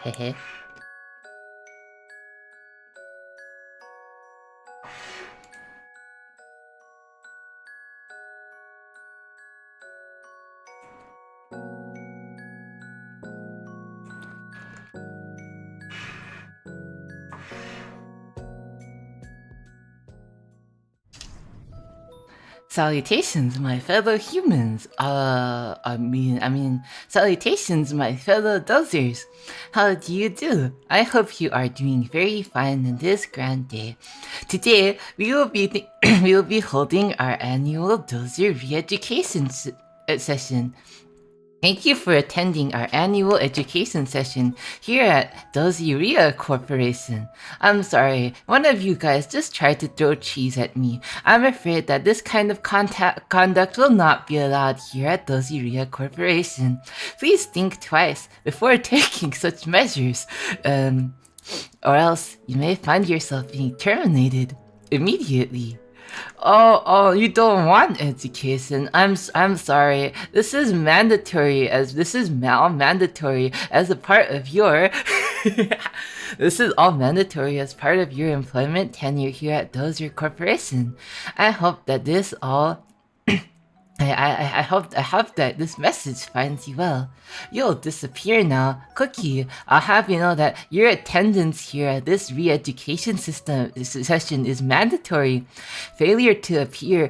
Hehe. Salutations, my fellow humans. Salutations, my fellow Dozers. How do you do? I hope you are doing very fine on this grand day. Today, we will be we will be holding our annual Dozer re-education session. Thank you for attending our annual education session here at DozyRia Corporation. I'm sorry, one of you guys just tried to throw cheese at me. I'm afraid that this kind of conduct will not be allowed here at DozyRia Corporation. Please think twice before taking such measures, or else you may find yourself being terminated immediately. Oh, you don't want education. I'm sorry. This is mandatory mandatory as a part of your this is all mandatory as part of your employment tenure here at Dozer Corporation. I hope that this all I hope that this message finds you well. You'll disappear now. Cookie, I'll have you know that your attendance here at this re-education session is mandatory. Failure to appear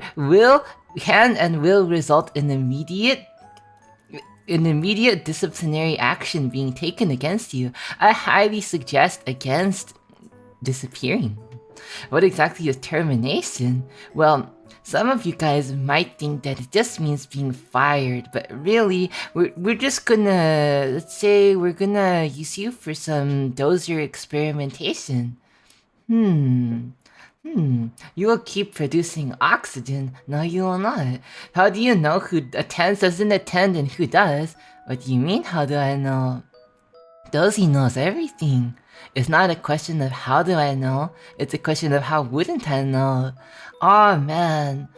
can result in immediate disciplinary action being taken against you. I highly suggest against disappearing. What exactly is termination? Well, some of you guys might think that it just means being fired, but really, we're just gonna, let's say we're gonna use you for some Dozer experimentation. You will keep producing oxygen. No, you will not. How do you know who attends, doesn't attend, and who does? What do you mean, how do I know? Dozy knows everything. It's not a question of how do I know, it's a question of how wouldn't I know. Aw man.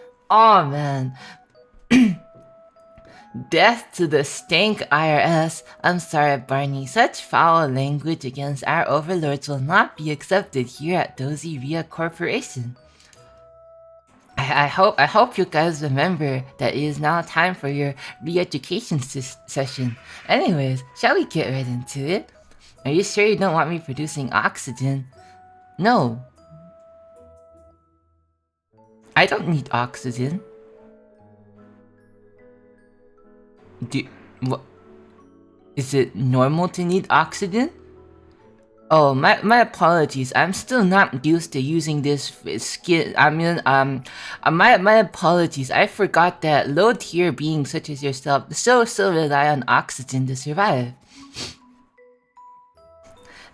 Death to the stank IRS. I'm sorry, Barney. Such foul language against our overlords will not be accepted here at DozyRia Corporation. I hope you guys remember that it is now time for your re-education session. Anyways, shall we get right into it? Are you sure you don't want me producing oxygen? No. I don't need oxygen. What? Is it normal to need oxygen? Oh, my apologies. I'm still not used to using this skin. My apologies. I forgot that low-tier beings such as yourself so rely on oxygen to survive.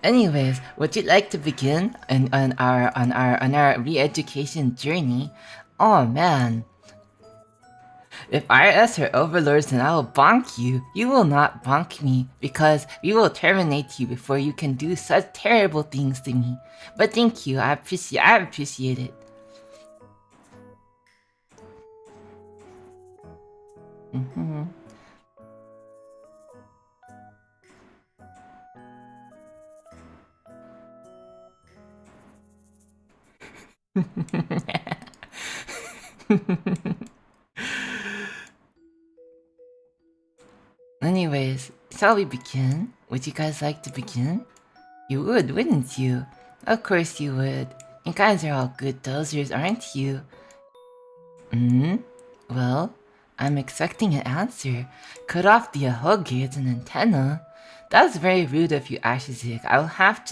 Anyways, would you like to begin on our re-education journey? Oh man. If IRS are overlords, then I will bonk you. You will not bonk me, because we will terminate you before you can do such terrible things to me. But thank you, I appreciate it. Anyways, shall we begin? Would you guys like to begin? You would, wouldn't you? Of course you would. You guys are all good dozers, aren't you? Well, I'm expecting an answer. Cut off the ahoge as an antenna. That's very rude of you, Ashizik. I'll have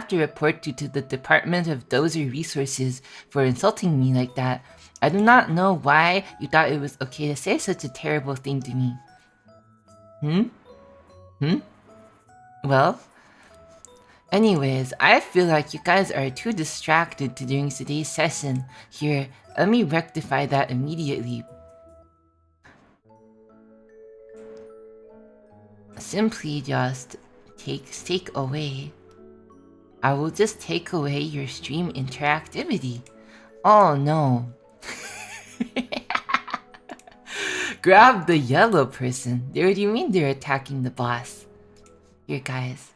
to report you to the Department of Dozer Resources for insulting me like that. I do not know why you thought it was okay to say such a terrible thing to me. Well, anyways, I feel like you guys are too distracted during today's session. Here, let me rectify that immediately. Simply just take away. I will just take away your stream interactivity. Oh no. Grab the yellow person. What do you mean they're attacking the boss? Here guys.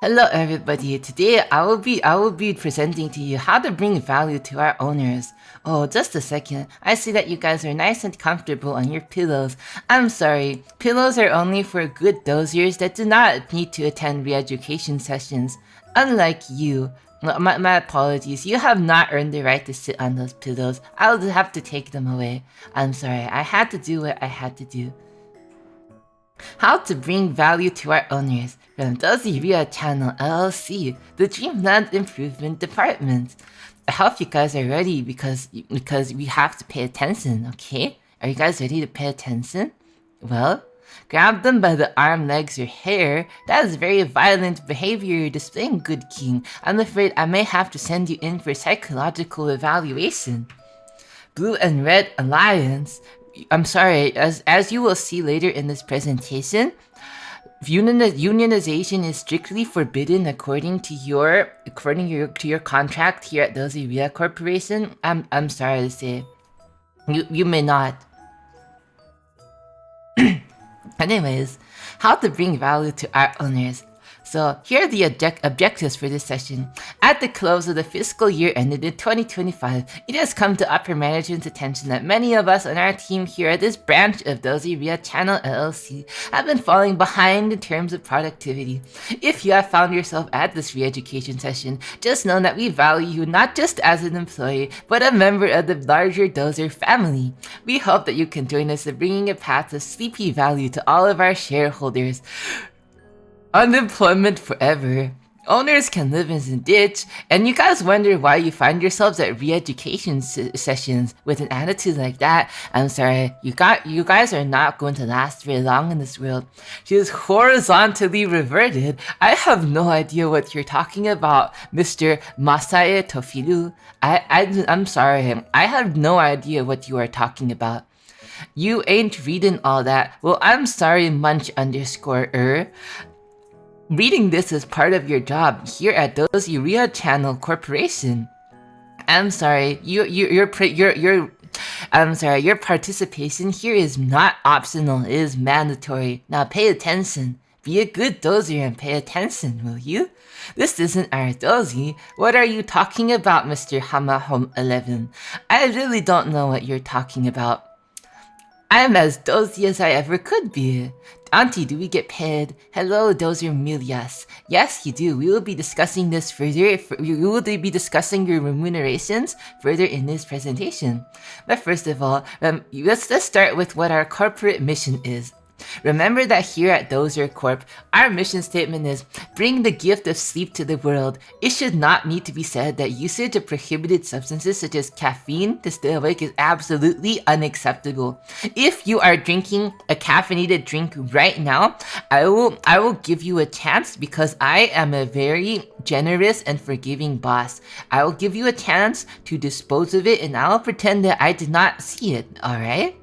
Hello everybody. Today I will be presenting to you how to bring value to our owners. Oh, just a second. I see that you guys are nice and comfortable on your pillows. I'm sorry. Pillows are only for good dozers that do not need to attend re-education sessions. Unlike you. My apologies. You have not earned the right to sit on those pillows. I'll have to take them away. I'm sorry. I had to do what I had to do. How to bring value to our owners from DozyRia Channel LLC, the Dreamland Improvement Department. I hope you guys are ready because we have to pay attention, okay? Are you guys ready to pay attention? Well, grab them by the arm, legs, or hair. That is very violent behavior you're displaying, good king. I'm afraid I may have to send you in for psychological evaluation. Blue and Red Alliance. I'm sorry, as you will see later in this presentation, unionization is strictly forbidden according to your contract here at DozyRia Corporation. I'm sorry to say, you may not. Anyways, how to bring value to our owners. So here are the objectives for this session. At the close of the fiscal year ended in 2025, it has come to upper management's attention that many of us on our team here at this branch of DozyRia Channel LLC have been falling behind in terms of productivity. If you have found yourself at this re-education session, just know that we value you not just as an employee, but a member of the larger Dozer family. We hope that you can join us in bringing a path of sleepy value to all of our shareholders. Unemployment forever. Owners can live in a ditch, and you guys wonder why you find yourselves at re-education sessions with an attitude like that. I'm sorry, you guys are not going to last very long in this world. She is horizontally reverted. I have no idea what you're talking about, Mr. Masae Tofiru. I'm sorry, I have no idea what you are talking about. You ain't reading all that. Well, I'm sorry, Munch_er. Reading this is part of your job here at DozyRia Channel Corporation. I'm sorry, your participation here is not optional, it is mandatory. Now pay attention. Be a good dozer and pay attention, will you? This isn't our dozy. What are you talking about, Mr. Hamahome 11? I really don't know what you're talking about. I'm as dozy as I ever could be. Auntie, do we get paid? Hello, Dozer Milias. Yes, you do. We will be discussing this further. We will be discussing your remunerations further in this presentation. But first of all, let's start with what our corporate mission is. Remember that here at Dozer Corp, our mission statement is, bring the gift of sleep to the world. It should not need to be said that usage of prohibited substances such as caffeine to stay awake is absolutely unacceptable. If you are drinking a caffeinated drink right now, I will give you a chance because I am a very generous and forgiving boss. I will give you a chance to dispose of it and I will pretend that I did not see it, alright?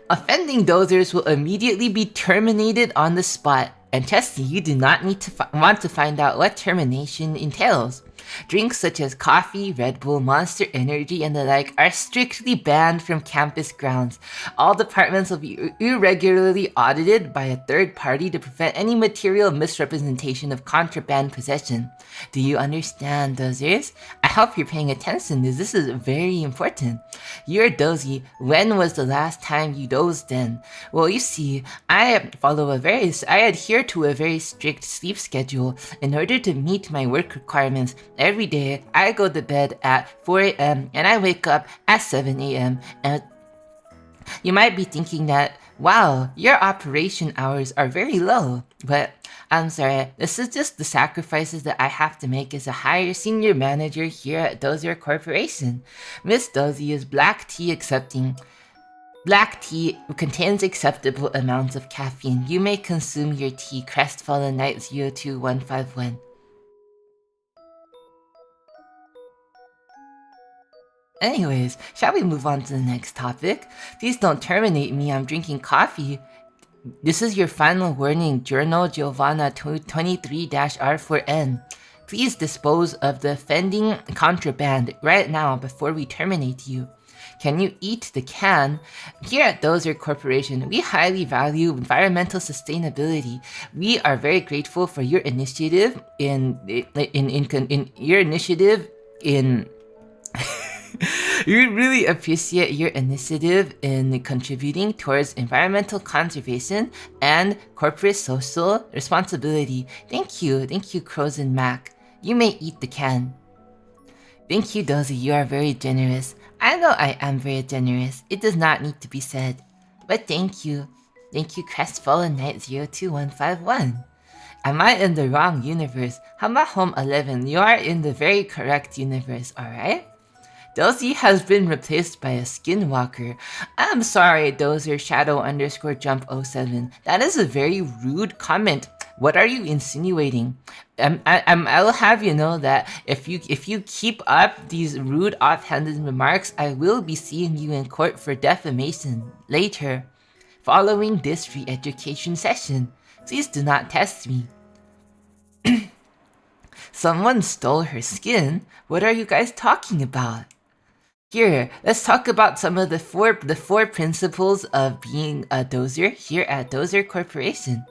Offending dozers will immediately be terminated on the spot, and Tessie, you do not need to want to find out what termination entails. Drinks such as coffee, Red Bull, Monster Energy, and the like are strictly banned from campus grounds. All departments will be irregularly audited by a third party to prevent any material misrepresentation of contraband possession. Do you understand, dozers? I hope you're paying attention as this is very important. You're dozy. When was the last time you dozed then? Well, you see, I adhere to a very strict sleep schedule in order to meet my work requirements. Every day, I go to bed at 4 a.m. and I wake up at 7 a.m. And you might be thinking that, wow, your operation hours are very low. But I'm sorry, this is just the sacrifices that I have to make as a higher senior manager here at Dozer Corporation. Miss Dozy is black tea accepting. Black tea contains acceptable amounts of caffeine. You may consume your tea, Crestfallen Knight 02151. Anyways, shall we move on to the next topic? Please don't terminate me, I'm drinking coffee. This is your final warning, Journal Giovanna 23-R4N. Please dispose of the offending contraband right now before we terminate you. Can you eat the can? Here at Dozer Corporation, we highly value environmental sustainability. We are very grateful for your initiative in your initiative in we really appreciate your initiative in contributing towards environmental conservation and corporate social responsibility. Thank you, Crows and Mac. You may eat the can. Thank you, Dozy, you are very generous. I know I am very generous. It does not need to be said. But thank you. Thank you, Crestfallen Knight 02151. Am I in the wrong universe? Hama Home 11, you are in the very correct universe, alright? Dozy has been replaced by a skinwalker. I'm sorry, Dozer Shadow _jump 07. That is a very rude comment. What are you insinuating? I'll have you know that if you keep up these rude offhanded remarks, I will be seeing you in court for defamation later. Following this re-education session, please do not test me. Someone stole her skin? What are you guys talking about? Here, let's talk about some of the four principles of being a dozer here at Dozer Corporation.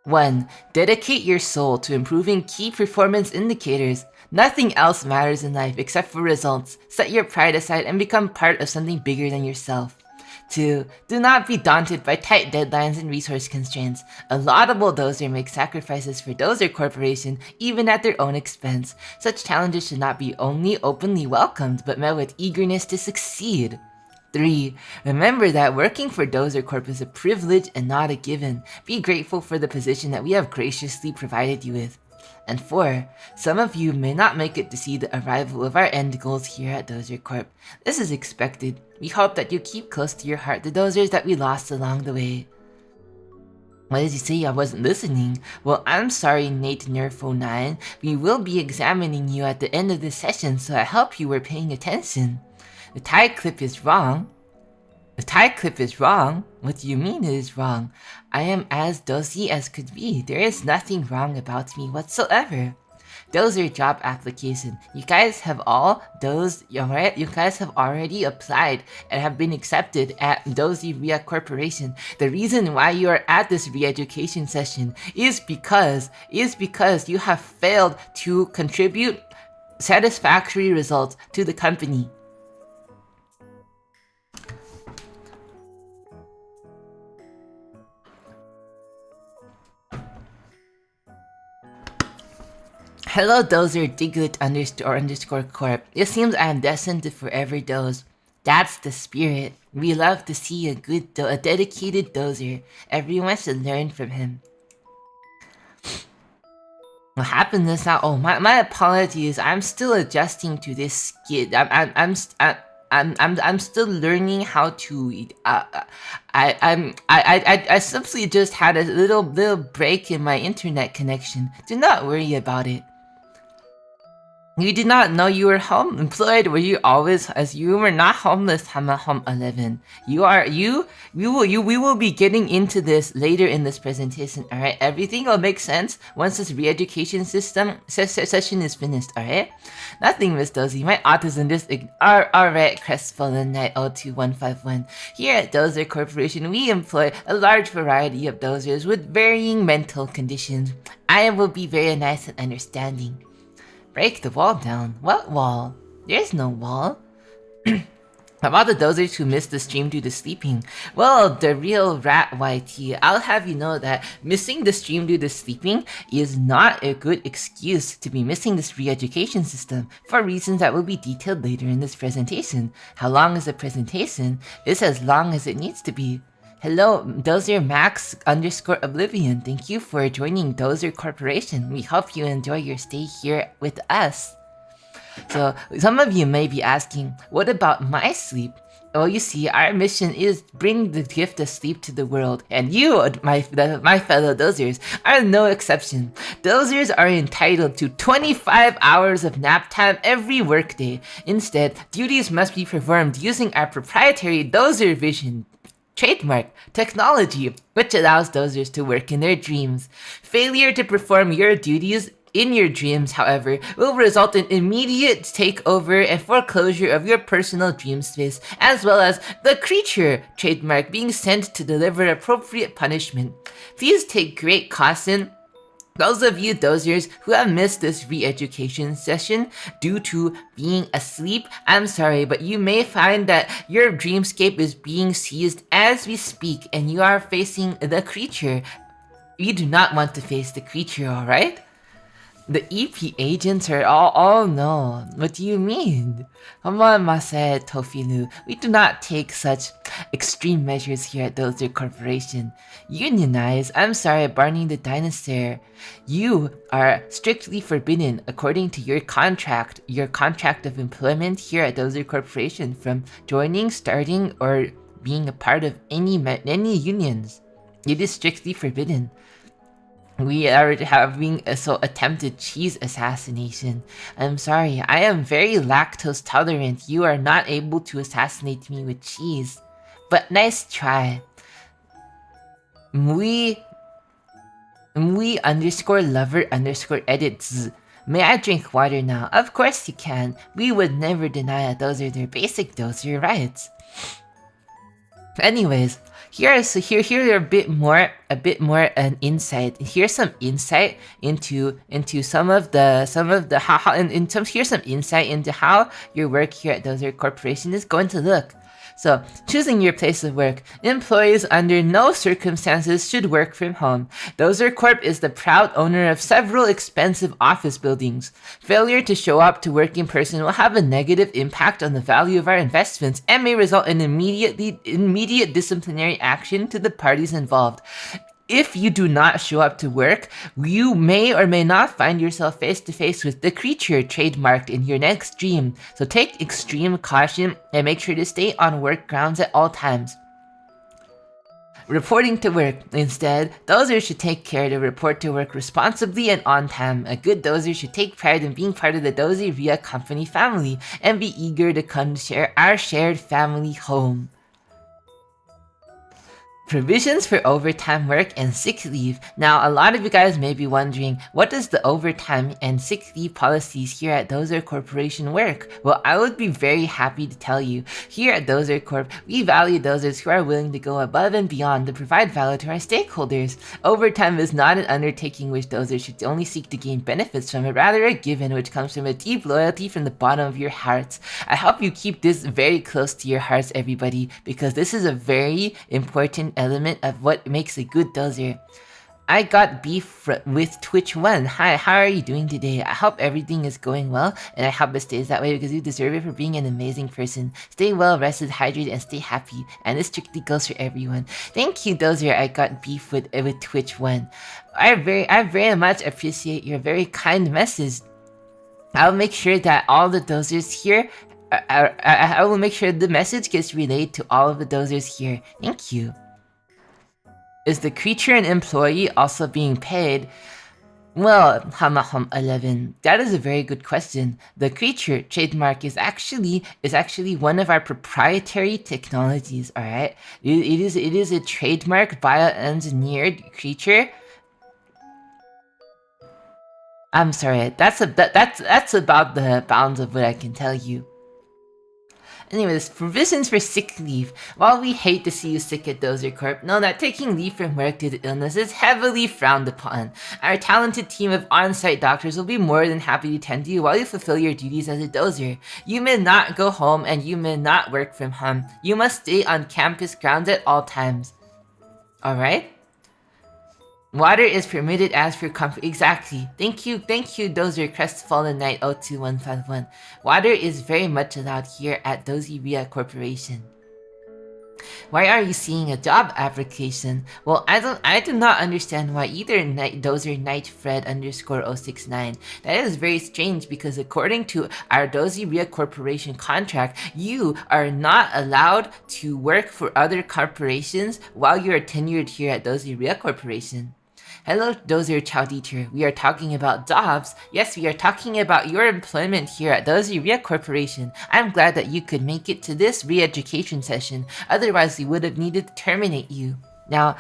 1. Dedicate your soul to improving key performance indicators. Nothing else matters in life except for results. Set your pride aside and become part of something bigger than yourself. 2. Do not be daunted by tight deadlines and resource constraints. A laudable dozer makes sacrifices for Dozer Corporation, even at their own expense. Such challenges should not be only openly welcomed, but met with eagerness to succeed. 3. Remember that working for Dozer Corp is a privilege and not a given. Be grateful for the position that we have graciously provided you with. And 4. Some of you may not make it to see the arrival of our end goals here at Dozer Corp. This is expected. We hope that you keep close to your heart the dozers that we lost along the way. What did you say? I wasn't listening. Well, I'm sorry, Nate Nerfo9. We will be examining you at the end of this session, so I hope you were paying attention. The tie clip is wrong. The tie clip is wrong? What do you mean it is wrong? I am as dozy as could be. There is nothing wrong about me whatsoever. Dozer job application. You guys have all alright? You guys have already applied and have been accepted at DozyRia Corporation. The reason why you are at this re-education session is because you have failed to contribute satisfactory results to the company. Hello, Dozer Diglett __ Corp. It seems I am destined to forever doze. That's the spirit. We love to see a dedicated dozer. Everyone should learn from him. What happened this now? Oh, my apologies. I'm still adjusting to this skid. I'm still learning how to. I simply just had a little break in my internet connection. Do not worry about it. You did not know you were home employed. Were you always, as you were not homeless, Hama Home 11. We will be getting into this later in this presentation, alright? Everything will make sense once this re-education session is finished, alright? Nothing, Miss Dozy. My autism just alright, Crestfallen Knight 02151. Here at Dozer Corporation, we employ a large variety of dozers with varying mental conditions. I will be very nice and understanding. Break the wall down. What wall? There's no wall. About the dozers who missed the stream due to sleeping. Well, the real rat YT, I'll have you know that missing the stream due to sleeping is not a good excuse to be missing this re-education system for reasons that will be detailed later in this presentation. How long is the presentation? It's as long as it needs to be. Hello, Dozer Max _Oblivion. Thank you for joining Dozer Corporation. We hope you enjoy your stay here with us. So, some of you may be asking, what about my sleep? Well, you see, our mission is bring the gift of sleep to the world, and you, my fellow dozers, are no exception. Dozers are entitled to 25 hours of nap time every workday. Instead, duties must be performed using our proprietary Dozer Vision trademark technology, which allows dozers to work in their dreams. Failure to perform your duties in your dreams, however, will result in immediate takeover and foreclosure of your personal dream space, as well as the creature trademark being sent to deliver appropriate punishment. Please take great caution. Those of you dozers who have missed this re-education session due to being asleep, I'm sorry, but you may find that your dreamscape is being seized as we speak and you are facing the creature. You do not want to face the creature, alright? The EP agents are all, oh no, what do you mean? Hamamase Tofilu, we do not take such extreme measures here at Dozer Corporation. Unionize, I'm sorry, Barney the Dinosaur. You are strictly forbidden according to your contract of employment here at Dozer Corporation from joining, starting, or being a part of any unions. It is strictly forbidden. We are having a attempted cheese assassination. I'm sorry, I am very lactose tolerant. You are not able to assassinate me with cheese. But nice try. We underscore lover underscore edits. May I drink water now? Of course you can. We would never deny it. Those are their basic dozer rights. Anyways, here are a bit more an insight. Here's some insight into some of the how here's some insight into how your work here at Dozer Corporation is going to look. So, choosing your place of work. Employees under no circumstances should work from home. Dozer Corp is the proud owner of several expensive office buildings. Failure to show up to work in person will have a negative impact on the value of our investments and may result in immediate disciplinary action to the parties involved. If you do not show up to work, you may or may not find yourself face to face with the creature trademarked in your next dream. So take extreme caution and make sure to stay on work grounds at all times. Reporting to work. Instead, dozers should take care to report to work responsibly and on time. A good dozer should take pride in being part of the DozyRia company family and be eager to come share our shared family home. Provisions for overtime work and sick leave. Now, a lot of you guys may be wondering, what does the overtime and sick leave policies here at Dozer Corporation work? Well, I would be very happy to tell you. Here at Dozer Corp, we value dozers who are willing to go above and beyond to provide value to our stakeholders. Overtime is not an undertaking which dozers should only seek to gain benefits from, but rather a given which comes from a deep loyalty from the bottom of your hearts. I hope you keep this very close to your hearts, everybody, because this is a very important element of what makes a good dozer. I got beef with Twitch 1. Hi, how are you doing today? I hope everything is going well, and I hope it stays that way because you deserve it for being an amazing person. Stay well rested, hydrated, and stay happy. And this strictly goes for everyone. Thank you, Dozer. I got beef with Twitch 1. I very much appreciate your very kind message. I'll make sure that all the dozers here, I will make sure the message gets relayed to all of the dozers here. Thank you. Is the creature an employee also being paid? Well, 11. That is a very good question. The creature trademark is actually one of our proprietary technologies. All right, it is a trademark bioengineered creature. I'm sorry. That's about the bounds of what I can tell you. Anyways, provisions for sick leave. While we hate to see you sick at Dozer Corp, know that taking leave from work due to illness is heavily frowned upon. Our talented team of on-site doctors will be more than happy to tend to you while you fulfill your duties as a dozer. You may not go home and you may not work from home. You must stay on campus grounds at all times. Alright? Water is permitted as per comfort. Exactly. Thank you, Dozer Crestfallen Knight 02151. Water is very much allowed here at DozyRia Corporation. Why are you seeing a job application? Well, I do not understand why either Dozer Knight Fred underscore 069. That is very strange because according to our DozyRia Corporation contract, you are not allowed to work for other corporations while you are tenured here at DozyRia Corporation. Hello, Dozer Chow Teacher. We are talking about jobs. Yes, we are talking about your employment here at DozyRia Corporation. I'm glad that you could make it to this re-education session. Otherwise, we would have needed to terminate you. Now,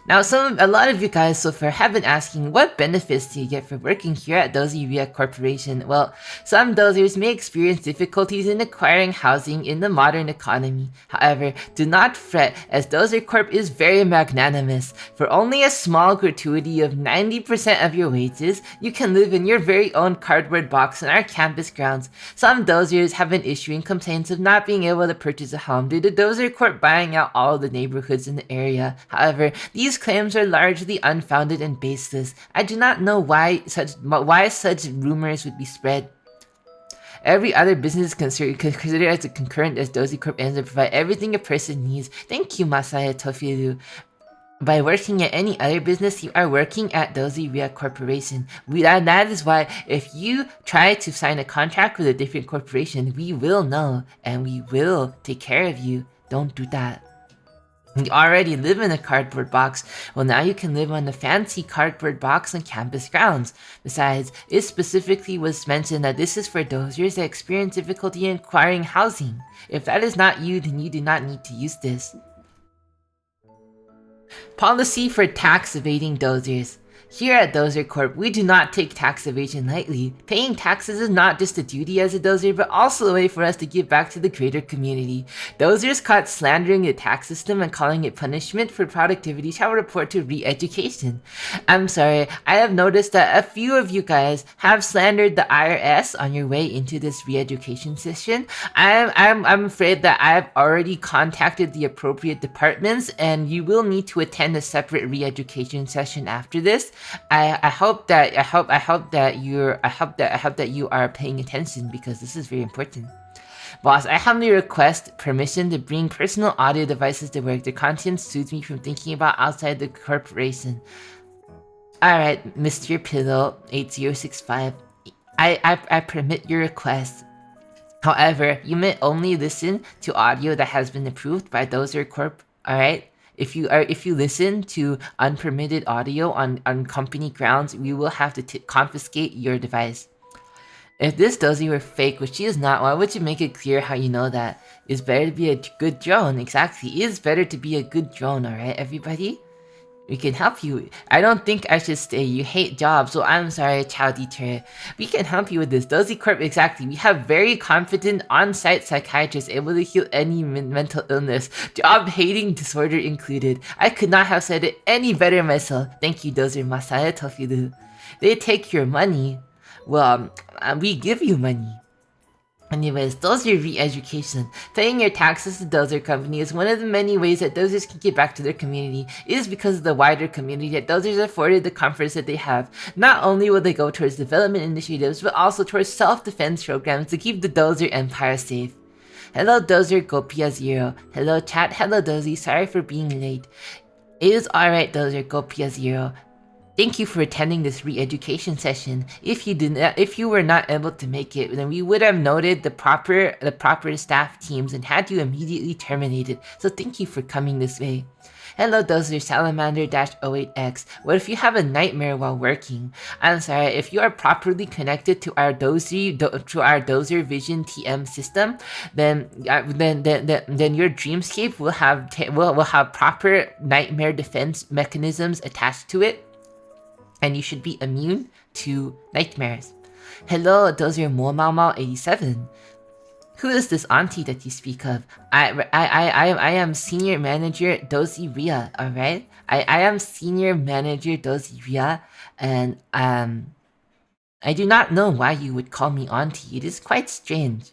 Now, a lot of you guys so far have been asking, what benefits do you get for working here at DozyRia Corporation? Well, some dozers may experience difficulties in acquiring housing in the modern economy. However, do not fret, as Dozer Corp is very magnanimous. For only a small gratuity of 90% of your wages, you can live in your very own cardboard box on our campus grounds. Some dozers have been issuing complaints of not being able to purchase a home due to Dozer Corp buying out all the neighborhoods in the area. However, these claims are largely unfounded and baseless. I do not know why such rumors would be spread. Every other business is considered as a concurrent as Dozy Corp aims to provide everything a person needs. Thank you, Masaya Tofiru. By working at any other business, you are working at DozyRia Corporation. That is why if you try to sign a contract with a different corporation, we will know and we will take care of you. Don't do that. You already live in a cardboard box. Well, now you can live on the fancy cardboard box on campus grounds. Besides, it specifically was mentioned that this is for dozers that experience difficulty in acquiring housing. If that is not you, then you do not need to use this. Policy for tax evading dozers. Here at Dozer Corp, we do not take tax evasion lightly. Paying taxes is not just a duty as a dozer, but also a way for us to give back to the greater community. Dozers caught slandering the tax system and calling it punishment for productivity shall report to re-education. I'm sorry, I have noticed that a few of you guys have slandered the IRS on your way into this re-education session. I'm afraid that I have already contacted the appropriate departments, and you will need to attend a separate re-education session after this. I hope that you are paying attention, because this is very important. Boss, I humbly request permission to bring personal audio devices to work. The content soothes me from thinking about outside the corporation. Alright, Mr. Pillow 8065. I permit your request. However, you may only listen to audio that has been approved by Dozer Corp. Alright? If you listen to unpermitted audio on company grounds, we will have to confiscate your device. If this Dozy were fake, which she is not, why would you make it clear how you know that? It's better to be a good drone. Exactly. It is better to be a good drone, alright, everybody? We can help you. I don't think I should stay. You hate jobs, so I'm sorry, Chow Dieter. We can help you with this. Dozy Corp, exactly. We have very confident on-site psychiatrists able to heal any mental illness, job-hating disorder included. I could not have said it any better myself. Thank you, Dozer Masaya Tofiru. They take your money. Well, we give you money. Anyways, Dozer re-education. Paying your taxes to Dozer Company is one of the many ways that Dozers can give back to their community. It is because of the wider community that Dozers are afforded the comforts that they have. Not only will they go towards development initiatives, but also towards self-defense programs to keep the Dozer empire safe. Hello Dozer Gopia Zero. Hello chat. Hello Dozy. Sorry for being late. It is alright Dozer Gopia Zero. Thank you for attending this re-education session. If you were not able to make it, then we would have noted the proper staff teams and had you immediately terminated. So thank you for coming this way. Hello Dozer Salamander-08X. What if you have a nightmare while working? I'm sorry, if you are properly connected to our Dozer Vision TM system, then your dreamscape will have proper nightmare defense mechanisms attached to it. And you should be immune to nightmares. Hello, Dozer Mo 87. Who is this auntie that you speak of? I am senior manager DozyRia, alright? I am senior manager DozyRia, and I do not know why you would call me auntie. It is quite strange.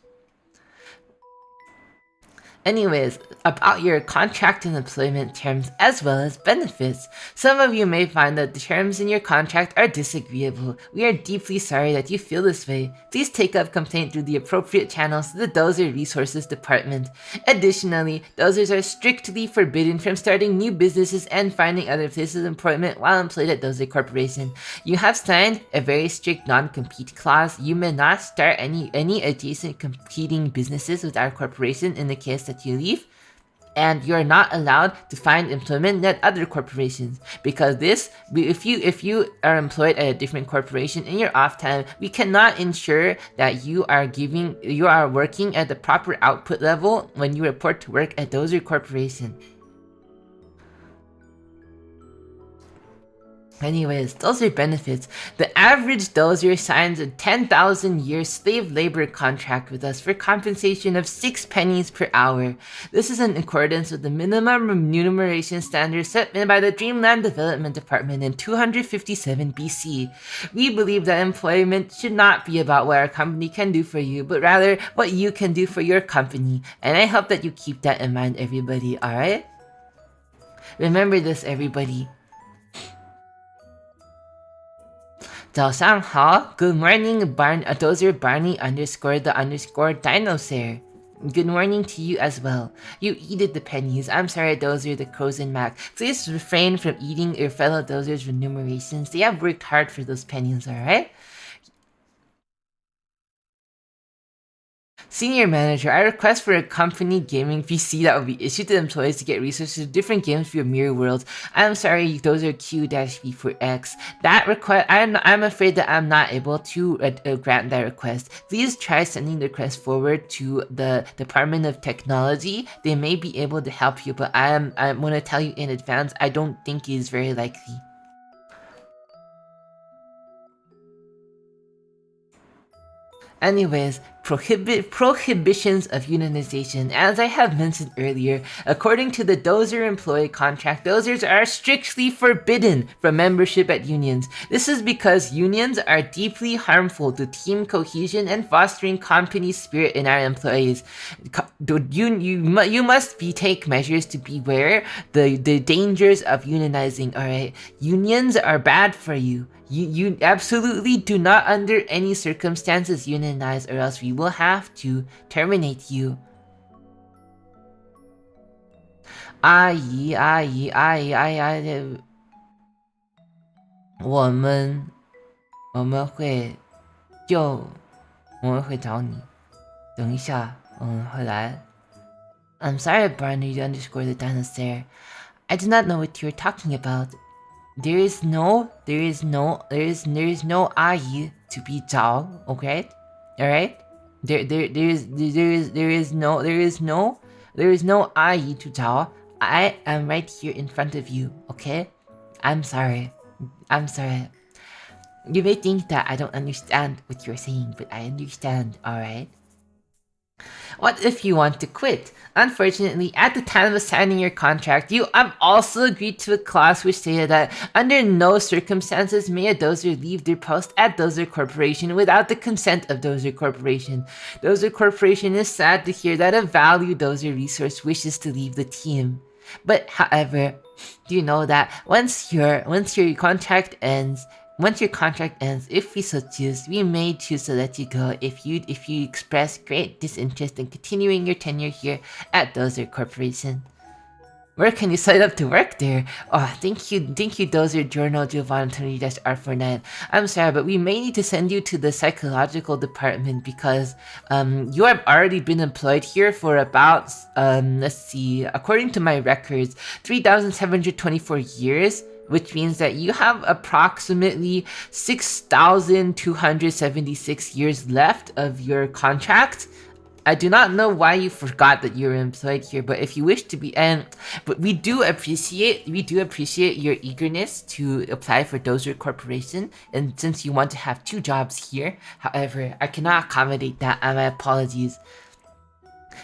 Anyways, about your contract and employment terms as well as benefits. Some of you may find that the terms in your contract are disagreeable. We are deeply sorry that you feel this way. Please take up complaint through the appropriate channels to the Dozer Resources Department. Additionally, Dozers are strictly forbidden from starting new businesses and finding other places of employment while employed at Dozer Corporation. You have signed a very strict non-compete clause. You may not start any adjacent competing businesses with our corporation in the case that you leave, and you're not allowed to find employment at other corporations, because if you are employed at a different corporation in your off time, we cannot ensure that you are working at the proper output level when you report to work at Dozer Corporation. Anyways, Dozer benefits. The average Dozer signs a 10,000-year slave labor contract with us for compensation of 6 pennies per hour. This is in accordance with the minimum remuneration standard set by the Dreamland Development Department in 257 BC. We believe that employment should not be about what our company can do for you, but rather what you can do for your company. And I hope that you keep that in mind, everybody, alright? Remember this, everybody. 早上好, good morning, Dozer Barney _ Dinosaur. Good morning to you as well. You eated the pennies. I'm sorry, Dozer, the Crows and Mac. Please refrain from eating your fellow Dozers' remunerations. They have worked hard for those pennies, alright? Senior Manager, I request for a company gaming PC that will be issued to employees to get resources to different games for your mirror worlds. I'm sorry, those are Q-B for X. That request, I'm afraid that I'm not able to grant that request. Please try sending the request forward to the Department of Technology. They may be able to help you, but I'm going to tell you in advance, I don't think it is very likely. Anyways, prohibitions of unionization. As I have mentioned earlier, according to the Dozer employee contract, Dozers are strictly forbidden from membership at unions. This is because unions are deeply harmful to team cohesion and fostering company spirit in our employees. You must take measures to beware the dangers of unionizing, alright? Unions are bad for you. You absolutely do not under any circumstances unionize, or else we will have to terminate you. 阿姨，我们会找你。等一下，我们会来。I'm sorry, Barney, _ the dinosaur. I do not know what you're talking about. There is no ayi to be zao, okay? Alright? There is no ayi to zao. I am right here in front of you, okay? I'm sorry. You may think that I don't understand what you're saying, but I understand, alright? What if you want to quit? Unfortunately, at the time of signing your contract, you have also agreed to a clause which stated that under no circumstances may a Dozer leave their post at Dozer Corporation without the consent of Dozer Corporation. Dozer Corporation is sad to hear that a valued Dozer resource wishes to leave the team. But however, do you know that once your contract ends, if we so choose, we may choose to let you go if you express great disinterest in continuing your tenure here at Dozer Corporation. Where can you sign up to work there? Oh, thank you, Dozer Journal Giovanni R49. I'm sorry, but we may need to send you to the psychological department because you have already been employed here for about let's see, according to my records, 3,724 years. Which means that you have approximately 6,276 years left of your contract. I do not know why you forgot that you're employed here, but if you wish to be, but we do appreciate your eagerness to apply for Dozer Corporation, and since you want to have 2 jobs here, however, I cannot accommodate that, and my apologies.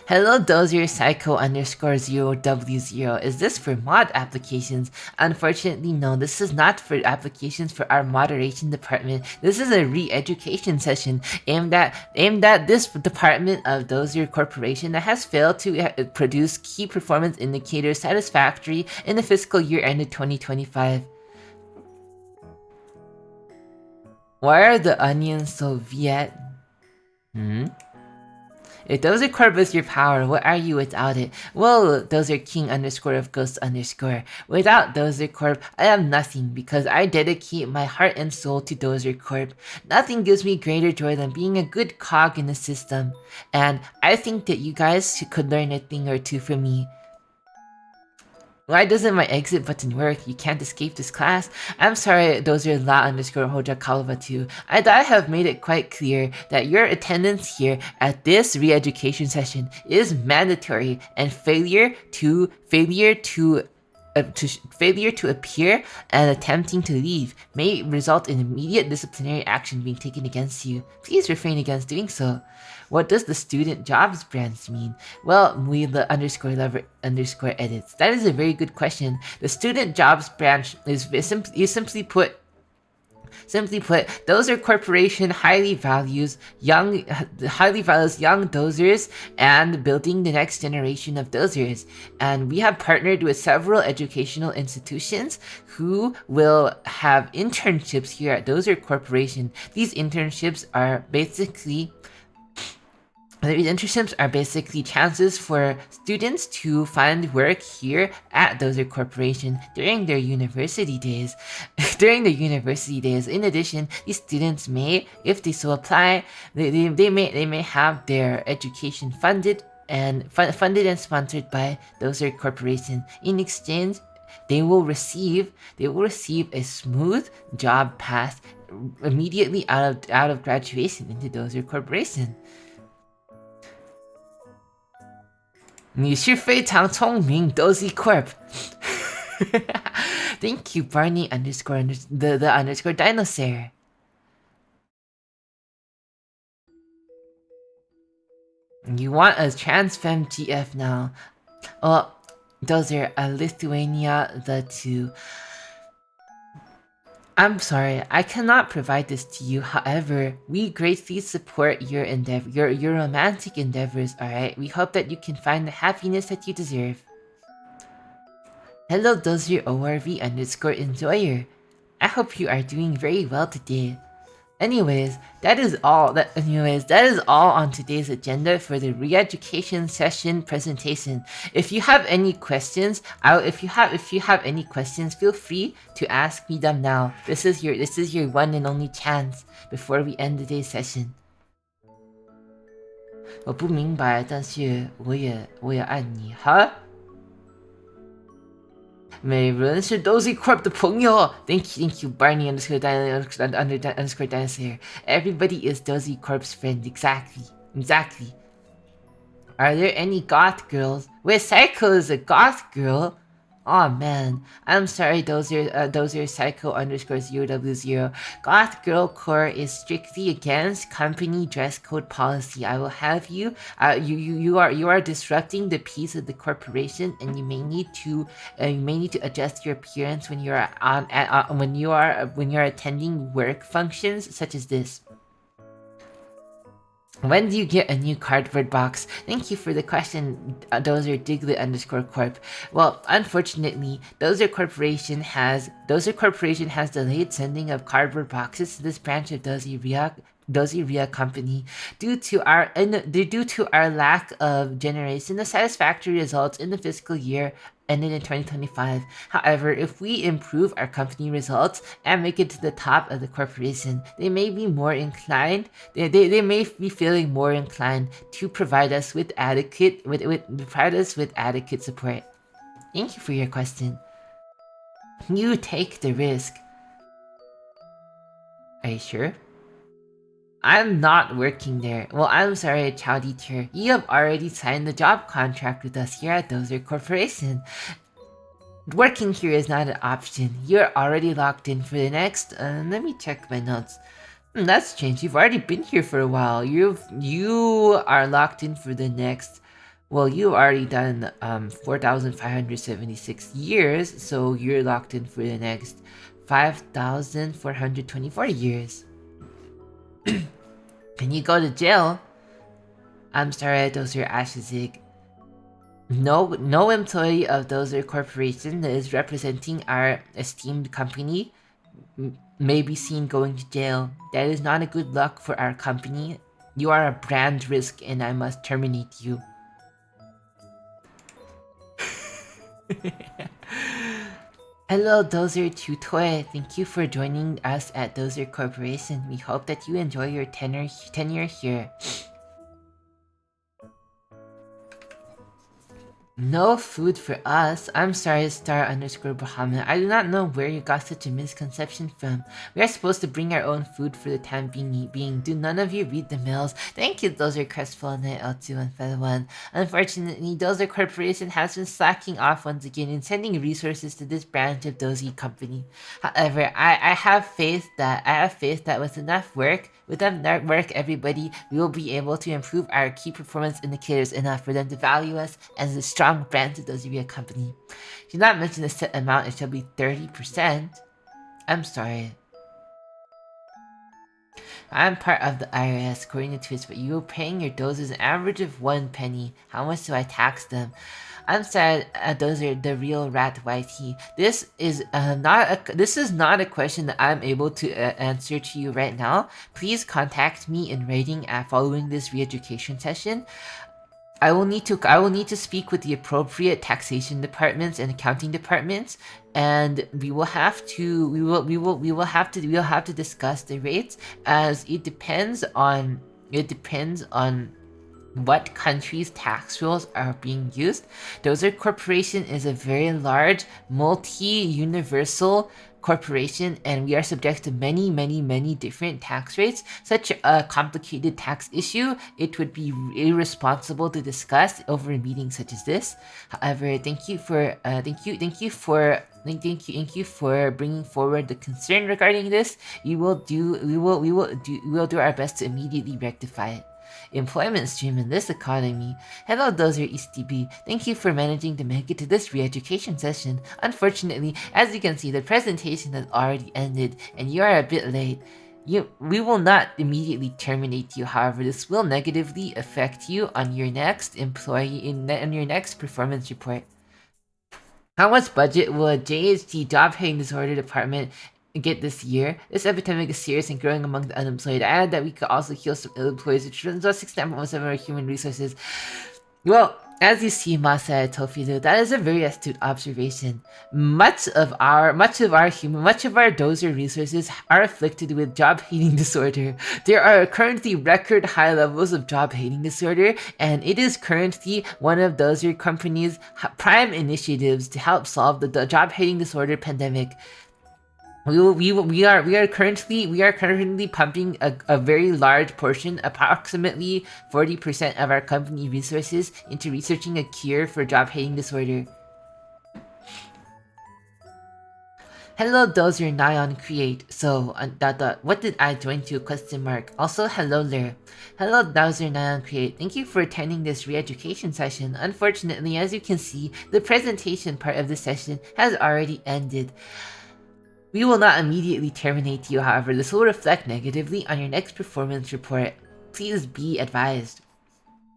Hello, Dozer Psycho _0W0. Is this for mod applications? Unfortunately, no. This is not for applications for our moderation department. This is a re-education session aimed at this department of Dozer Corporation that has failed to produce key performance indicators satisfactory in the fiscal year ended 2025. Why are the onions so Viet? If Dozer Corp is your power, what are you without it? Well, Dozer King _ of Ghost _ Without Dozer Corp, I am nothing because I dedicate my heart and soul to Dozer Corp. Nothing gives me greater joy than being a good cog in the system. And I think that you guys could learn a thing or two from me. Why doesn't my exit button work? You can't escape this class? I'm sorry, Dozer La _ Hoja Kalva 2. I thought I have made it quite clear that your attendance here at this re-education session is mandatory, and failure to failure to appear and attempting to leave may result in immediate disciplinary action being taken against you. Please refrain against doing so. What does the student jobs branch mean? Well, we the underscore lover underscore edits. That is a very good question. The student jobs branch is simply put, Dozer Corporation highly values young dozers and building the next generation of dozers. And we have partnered with several educational institutions who will have internships here at Dozer Corporation. These internships are basically chances for students to find work here at Dozer Corporation during their university days. In addition, these students may, if they so apply, they may have their education funded and sponsored by Dozer Corporation. In exchange, they will receive a smooth job path immediately out of graduation into Dozer Corporation. 你是非常聪明 Dozy Corp. Thank you, Barney underscore the underscore dinosaur. You want a trans femme GF now? Well, Dozer, Lithuania the 2. I'm sorry, I cannot provide this to you. However, we greatly support your romantic endeavors, alright? We hope that you can find the happiness that you deserve. Hello, Dozer ORV underscore enjoyer. I hope you are doing very well today. That is all on today's agenda for the re-education session presentation. If you have any questions, feel free to ask me them now. This is your one and only chance before we end today's session. 我不明白，但是我也爱你，哈。每人是 Dozy Corp 的朋友。Thank you, Barney underscore dinosaur. Everybody is Dozy Corp's friend. Exactly. Are there any goth girls? Wait, Psycho is a goth girl? Aw, man. I'm sorry, Dozer Psycho underscore 0W0. Goth Girl Core is strictly against company dress code policy. I will have you. You are disrupting the peace of the corporation, and you may need to adjust your appearance when you're attending work functions such as this. When do you get a new cardboard box? Thank you for the question, Dozer Diglett underscore Corp. Well, unfortunately, Dozer Corporation has delayed sending of cardboard boxes to this branch of DozyRia company due to our lack of generation of satisfactory results in the fiscal year ended in 2025. However, if we improve our company results and make it to the top of the corporation, they may be more inclined. They may be feeling more inclined to provide us with adequate support. Thank you for your question. You take the risk. Are you sure? I'm not working there. Well, I'm sorry, Chow Teacher. You have already signed the job contract with us here at Dozer Corporation. Working here is not an option. You're already locked in for the next... let me check my notes. That's changed. You've already been here for a while. You are locked in for the next... Well, you've already done 4,576 years, so you're locked in for the next 5,424 years. Can you go to jail? I'm sorry, Dozer Ashizig. No employee of Dozer Corporation that is representing our esteemed company may be seen going to jail. That is not a good luck for our company. You are a brand risk and I must terminate you. Hello, Dozer Tutoy. Thank you for joining us at Dozer Corporation. We hope that you enjoy your tenure here. No food for us. I'm sorry, Star underscore Bahamut. I do not know where you got such a misconception from. We are supposed to bring our own food for the time being. Do none of you read the mails? Thank you, Dozer Crestfallen Knight L2 and Feather1. Unfortunately, Dozer Corporation has been slacking off once again in sending resources to this branch of Dozy company. However, I have faith that with enough work, everybody, we will be able to improve our key performance indicators enough for them to value us as a strong brand to DozyRia company. Do not mention a set amount, it shall be 30%. I'm sorry. I'm part of the IRS, according to Twitch, but you are paying your dozers an average of 1 penny. How much do I tax them? I'm sorry, Dozer, the real rat YT. This is not a question that I'm able to answer to you right now. Please contact me in writing following this re-education session. I will need to speak with the appropriate taxation departments and accounting departments, and we will have to discuss the rates, as it depends on what country's tax rules are being used. Dozer Corporation is a very large, multi-universal corporation, and we are subject to many different tax rates. Such a complicated tax issue, it would be irresponsible to discuss over a meeting such as this. However, thank you for bringing forward the concern regarding this. We will do our best to immediately rectify it. Employment stream in this economy. Hello, Dozer EastDB. Thank you for managing to make it to this re-education session. Unfortunately, as you can see, the presentation has already ended, and you are a bit late. We will not immediately terminate you, however, this will negatively affect you on your next on your next performance report. How much budget will a JHD job hitting disorder department get this year? This epidemic is serious and growing among the unemployed. I add that we could also heal some ill employees, which runs about 69% of our human resources. Well, as you see, Masa Tofido, that is a very astute observation. Much of our Dozer resources are afflicted with job hating disorder. There are currently record high levels of job hating disorder, and it is currently one of Dozer company's prime initiatives to help solve the job hating disorder pandemic. We are currently pumping a very large portion, approximately 40% of our company resources, into researching a cure for job hating disorder. Hello, Dozer Nyan Create. So, what did I join to? ? Also, hello there. Hello, Dozer Nyan Create. Thank you for attending this re-education session. Unfortunately, as you can see, the presentation part of the session has already ended. We will not immediately terminate you, however, this will reflect negatively on your next performance report. Please be advised.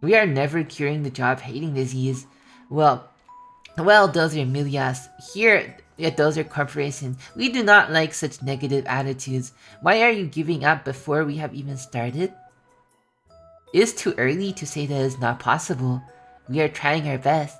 We are never curing the job hating disease. Well, Dozer Milias, here at Dozer Corporation, we do not like such negative attitudes. Why are you giving up before we have even started? It is too early to say that it is not possible. We are trying our best.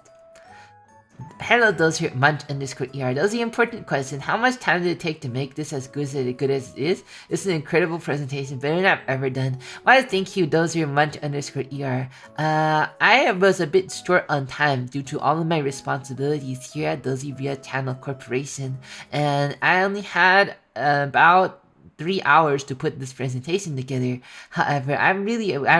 Hello, Dozer Munch_ER. That was the important question. How much time did it take to make this as good as it is? It's an incredible presentation, better than I've ever done. Why, thank you, Dozer Munch_ER. I was a bit short on time due to all of my responsibilities here at DozyRia Channel Corporation, and I only had about 3 hours to put this presentation together. However, I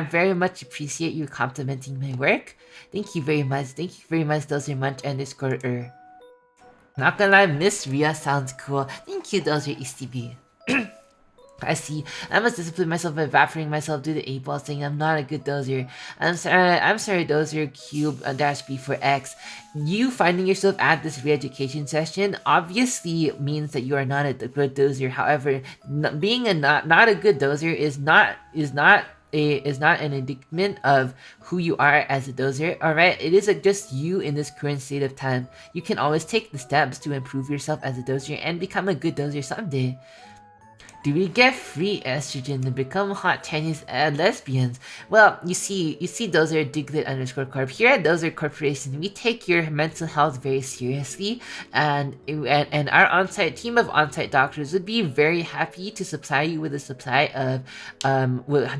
very much appreciate you complimenting my work. Thank you very much, Dozer Munch_. Not gonna lie, Miss Ria sounds cool. Thank you, Dozer EastDB. I see. I must discipline myself by evaporating myself due to 8-ball, saying I'm not a good dozer. I'm sorry, Dozer Cube -B for X. You finding yourself at this re-education session obviously means that you are not a good dozer. However, being not a good dozer is not an indictment of who you are as a dozer. Alright, it is just you in this current state of time. You can always take the steps to improve yourself as a dozer and become a good dozer someday. Do we get free estrogen to become hot Chinese lesbians? Well, you see, Dozer Diglett_Corp. Here at Dozer Corporation, we take your mental health very seriously, and our on-site team of on-site doctors would be very happy to supply you with a supply of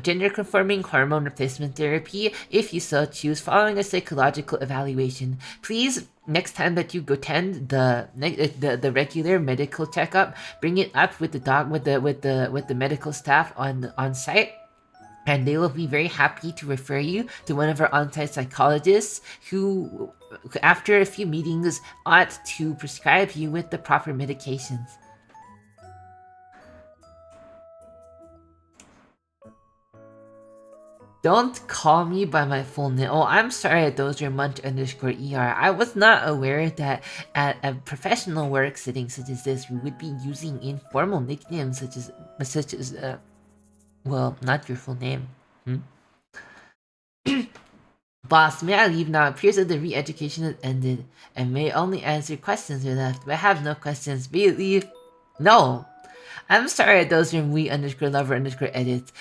gender-conforming hormone replacement therapy if you so choose, following a psychological evaluation. Please, next time that you go attend the regular medical checkup, bring it up with the medical staff on site, and they will be very happy to refer you to one of our on-site psychologists who, after a few meetings, ought to prescribe you with the proper medications. Don't call me by my full name. Oh, I'm sorry, Dozer_Munch_ER. I was not aware that at a professional work setting such as this, we would be using informal nicknames such as, well, not your full name. Boss, may I leave now? It appears that the re-education has ended, and may only answer questions are left. But I have no questions. May you leave? No! I'm sorry, Dozer_Lover_Edit.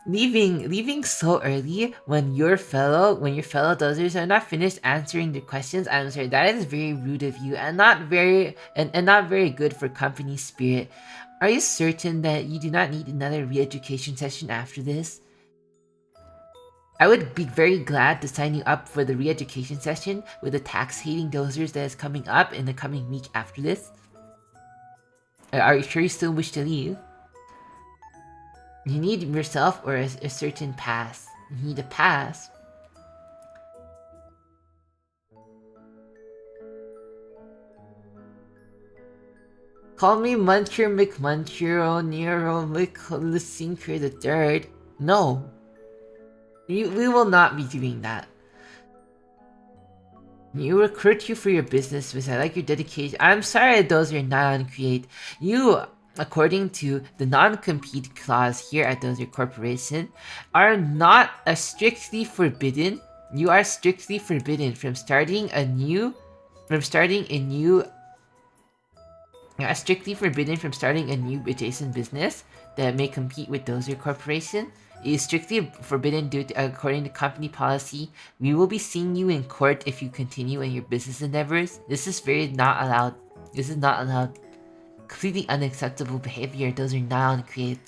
Leaving so early when your fellow dozers are not finished answering the questions, I'm sorry, that is very rude of you and not very good for company spirit. Are you certain that you do not need another re-education session after this? I would be very glad to sign you up for the re-education session with the tax-hating dozers that is coming up in the coming week after this. Are you sure you still wish to leave? You need yourself or a certain pass. You need a pass. Call me Muncher McMunchero Nero McLissinker the Third. No. We will not be doing that. You recruit you for your business, because I like your dedication. I'm sorry those are not on Create. You, according to the non-compete clause here at Dozer Corporation, are not strictly forbidden. You are strictly forbidden from starting a new adjacent business that may compete with Dozer Corporation. It is strictly forbidden due to, according to company policy. We will be seeing you in court if you continue in your business endeavors. This is very not allowed. This is not allowed. Completely unacceptable behavior. Those are not on Create.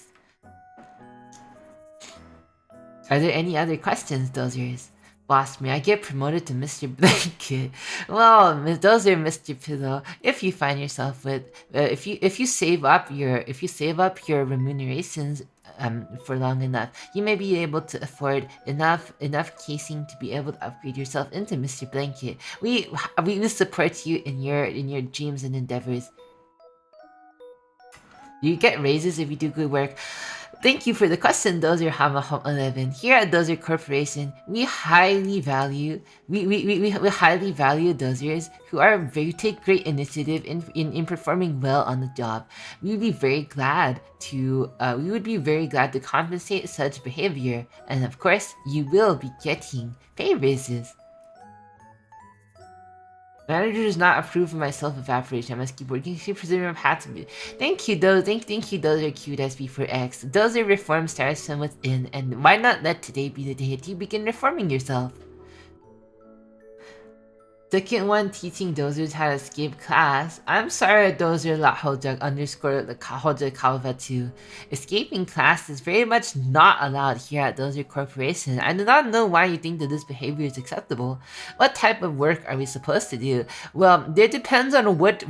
Are there any other questions, Dozers? Boss, may I get promoted to Mr. Blanket? Well, Dozer, Mr. Pillow, if you find yourself with, if you save up your remunerations for long enough, you may be able to afford enough casing to be able to upgrade yourself into Mr. Blanket. We will support you in your dreams and endeavors. You get raises if you do good work. Thank you for the question, Dozer Hamahom 11. Here at Dozer Corporation, we highly value dozers who take great initiative in performing well on the job. We would be very glad to compensate such behavior, and of course, you will be getting pay raises. Manager does not approve of my self-evaporation. I must keep working to preserve my path to be. Thank you, Thank you, Dozer cute SB4X. Dozer reform starts from within, and why not let today be the day that you begin reforming yourself? Second one, teaching dozers how to escape class. I'm sorry, Dozer _Kalva2. Escaping class is very much not allowed here at Dozer Corporation. I do not know why you think that this behavior is acceptable. What type of work are we supposed to do? Well, it depends on what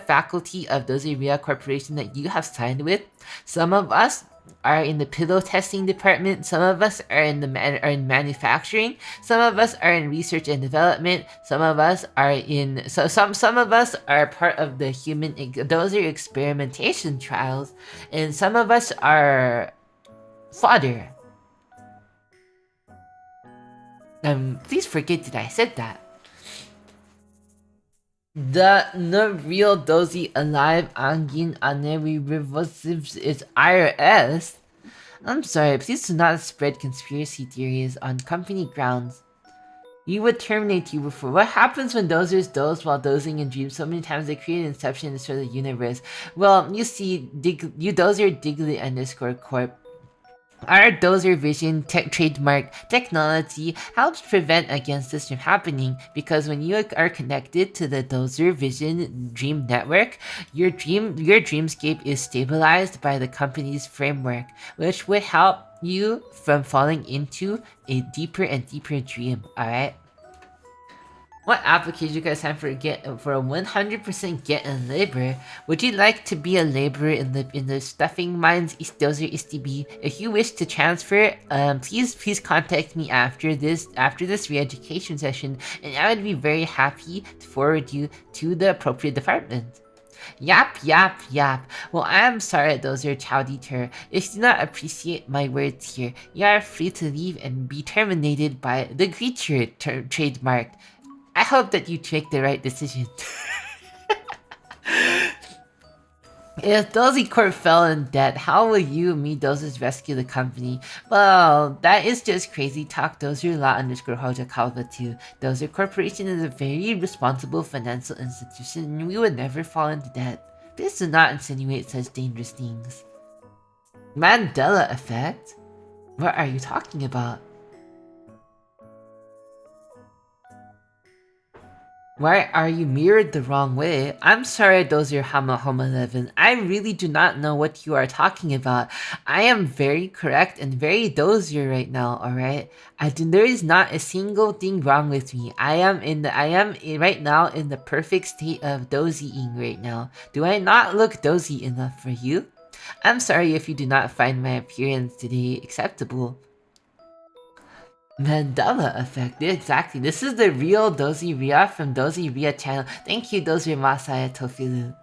faculty of DozyRia Corporation that you have signed with. Some of us are in the pillow testing department, some of us are in manufacturing, some of us are in research and development, some of us are some of us are part of the those are experimentation trials, and some of us are fodder. Please forget that I said that. The real Dozy alive Angin Anewi Revosives is IRS. I'm sorry, please do not spread conspiracy theories on company grounds. You would terminate you before. What happens when dozers doze while dozing in dreams? So many times they create an inception and destroy the universe. Well, you see, you dozer diggly underscore corp. Our Dozer Vision trademark technology helps prevent against this from happening because when you are connected to the Dozer Vision Dream Network, your dreamscape is stabilized by the company's framework, which would help you from falling into a deeper and deeper dream. All right. What application you guys have for a 100% get in labor? Would you like to be a laborer in the stuffing mines Dozer STB? If you wish to transfer, please contact me after this re-education session, and I would be very happy to forward you to the appropriate department. Yap. Well, I am sorry those are chow deter. If you do not appreciate my words here, you are free to leave and be terminated by the creature trademark. I hope that you make the right decision. If Dozy Corp fell in debt, how will you, me, Dozers rescue the company? Well, that is just crazy talk. Dozer La underscore Hoja Kalva 2. Dozer Corporation is a very responsible financial institution and we would never fall into debt. Please do not insinuate such dangerous things. Mandela effect? What are you talking about? Why are you mirrored the wrong way? I'm sorry, Dozer Hama Homa 11. I really do not know what you are talking about. I am very correct and very dozier right now, alright? There is not a single thing wrong with me. I am right now in the perfect state of dozying right now. Do I not look dozy enough for you? I'm sorry if you do not find my appearance today acceptable. Mandela effect, exactly. This is the real DozyRia from DozyRia channel. Thank you, Dozer Masaya Tofilu.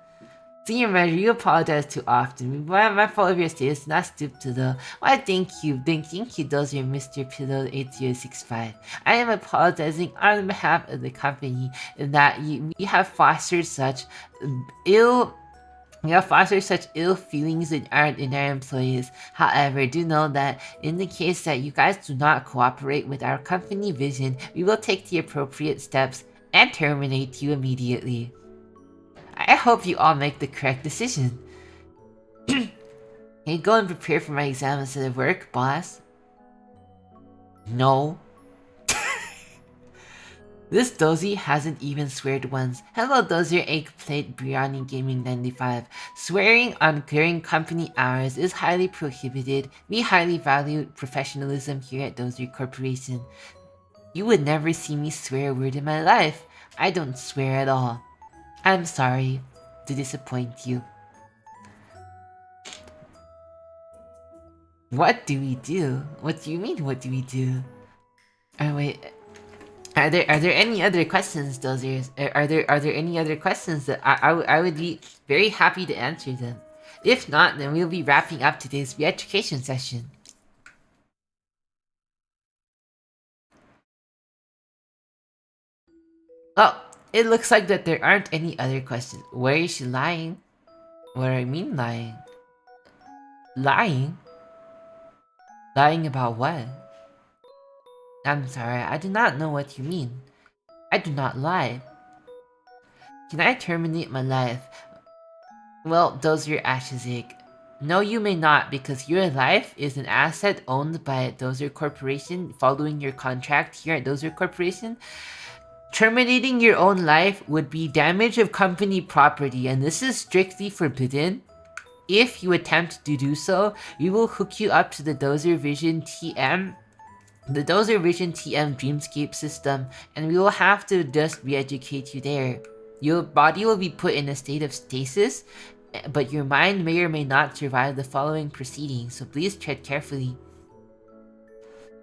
Senior man, you apologize too often. My fault of your status, not stoop to the. Why, thank you, Dozer Mr. Pillow 8065. I am apologizing on behalf of the company in that we have fostered such ill feelings in our employees. However, do know that in the case that you guys do not cooperate with our company vision, we will take the appropriate steps and terminate you immediately. I hope you all make the correct decision. Hey, go and prepare for my exam instead of work, boss. No. This Dozy hasn't even sweared once. Hello Dozer Eggplate Biryani Gaming 95. Swearing during company hours is highly prohibited. We highly value professionalism here at Dozer Corporation. You would never see me swear a word in my life. I don't swear at all. I'm sorry to disappoint you. What do we do? What do you mean, what do we do? Oh wait... Are there any other questions, Dozers? Are there any other questions that I would be very happy to answer them? If not, then we'll be wrapping up today's re-education session. Oh, it looks like that there aren't any other questions. Where is she lying? What do I mean lying? Lying? Lying about what? I'm sorry, I do not know what you mean. I do not lie. Can I terminate my life? Well, Dozer Ashizig. No, you may not, because your life is an asset owned by Dozer Corporation following your contract here at Dozer Corporation. Terminating your own life would be damage of company property, and this is strictly forbidden. If you attempt to do so, we will hook you up to the Dozer Vision TM Dreamscape system, and we will have to just re-educate you there. Your body will be put in a state of stasis, but your mind may or may not survive the following proceedings, so please tread carefully.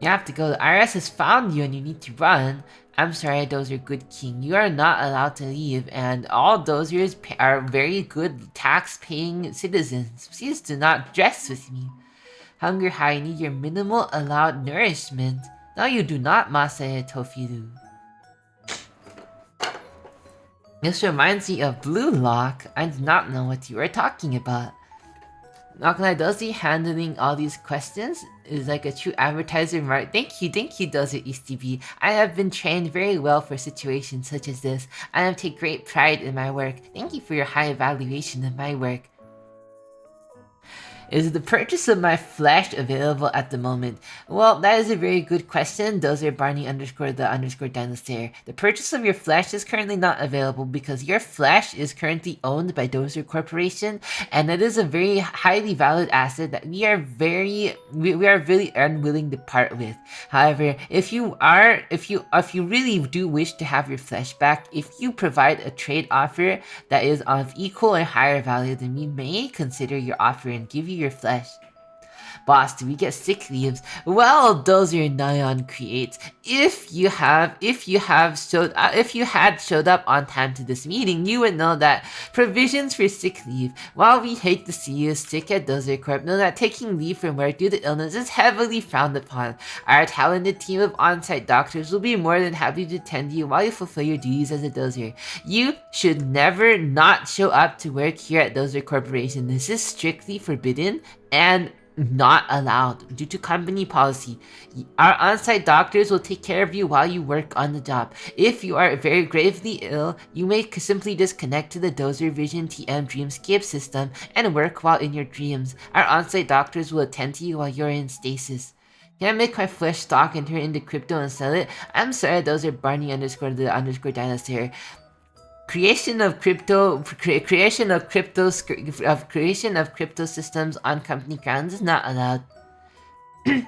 You have to go. The IRS has found you and you need to run. I'm sorry, Dozer Good King. You are not allowed to leave, and all Dozers are very good tax-paying citizens. Please do not dress with me. Hunger High, need your minimal allowed nourishment. No, you do not, Masaya Tofiru. This reminds me of Blue Lock. I do not know what you are talking about. Not gonna lie, Dozy handling all these questions is like a true advertiser, Mark. Thank you, Dozer ECB. I have been trained very well for situations such as this. I take great pride in my work. Thank you for your high evaluation of my work. Is the purchase of my flesh available at the moment? Well, that is a very good question. Dozer Barney underscore the underscore dinosaur. The purchase of your flesh is currently not available because your flesh is currently owned by Dozer Corporation, and it is a very highly valued asset that we are really unwilling to part with. However, if you really do wish to have your flesh back, if you provide a trade offer that is of equal or higher value, then we may consider your offer and give you your flesh. Boss, do we get sick leaves? Well, Dozer Nyan creates. If you had showed up on time to this meeting, you would know that provisions for sick leave. While we hate to see you sick at Dozer Corp, know that taking leave from work due to illness is heavily frowned upon. Our talented team of on-site doctors will be more than happy to attend you while you fulfill your duties as a Dozer. You should never not show up to work here at Dozer Corporation. This is strictly forbidden and not allowed due to company policy. Our on-site doctors will take care of you while you work on the job. If you are very gravely ill, you may simply disconnect to the Dozer Vision TM Dreamscape system and work while in your dreams. Our on-site doctors will attend to you while you're in stasis. Can I make my flesh stock and turn it into crypto and sell it? I'm sorry, Dozer Barney underscore the underscore dinosaur. Creation of crypto systems on company grounds is not allowed. I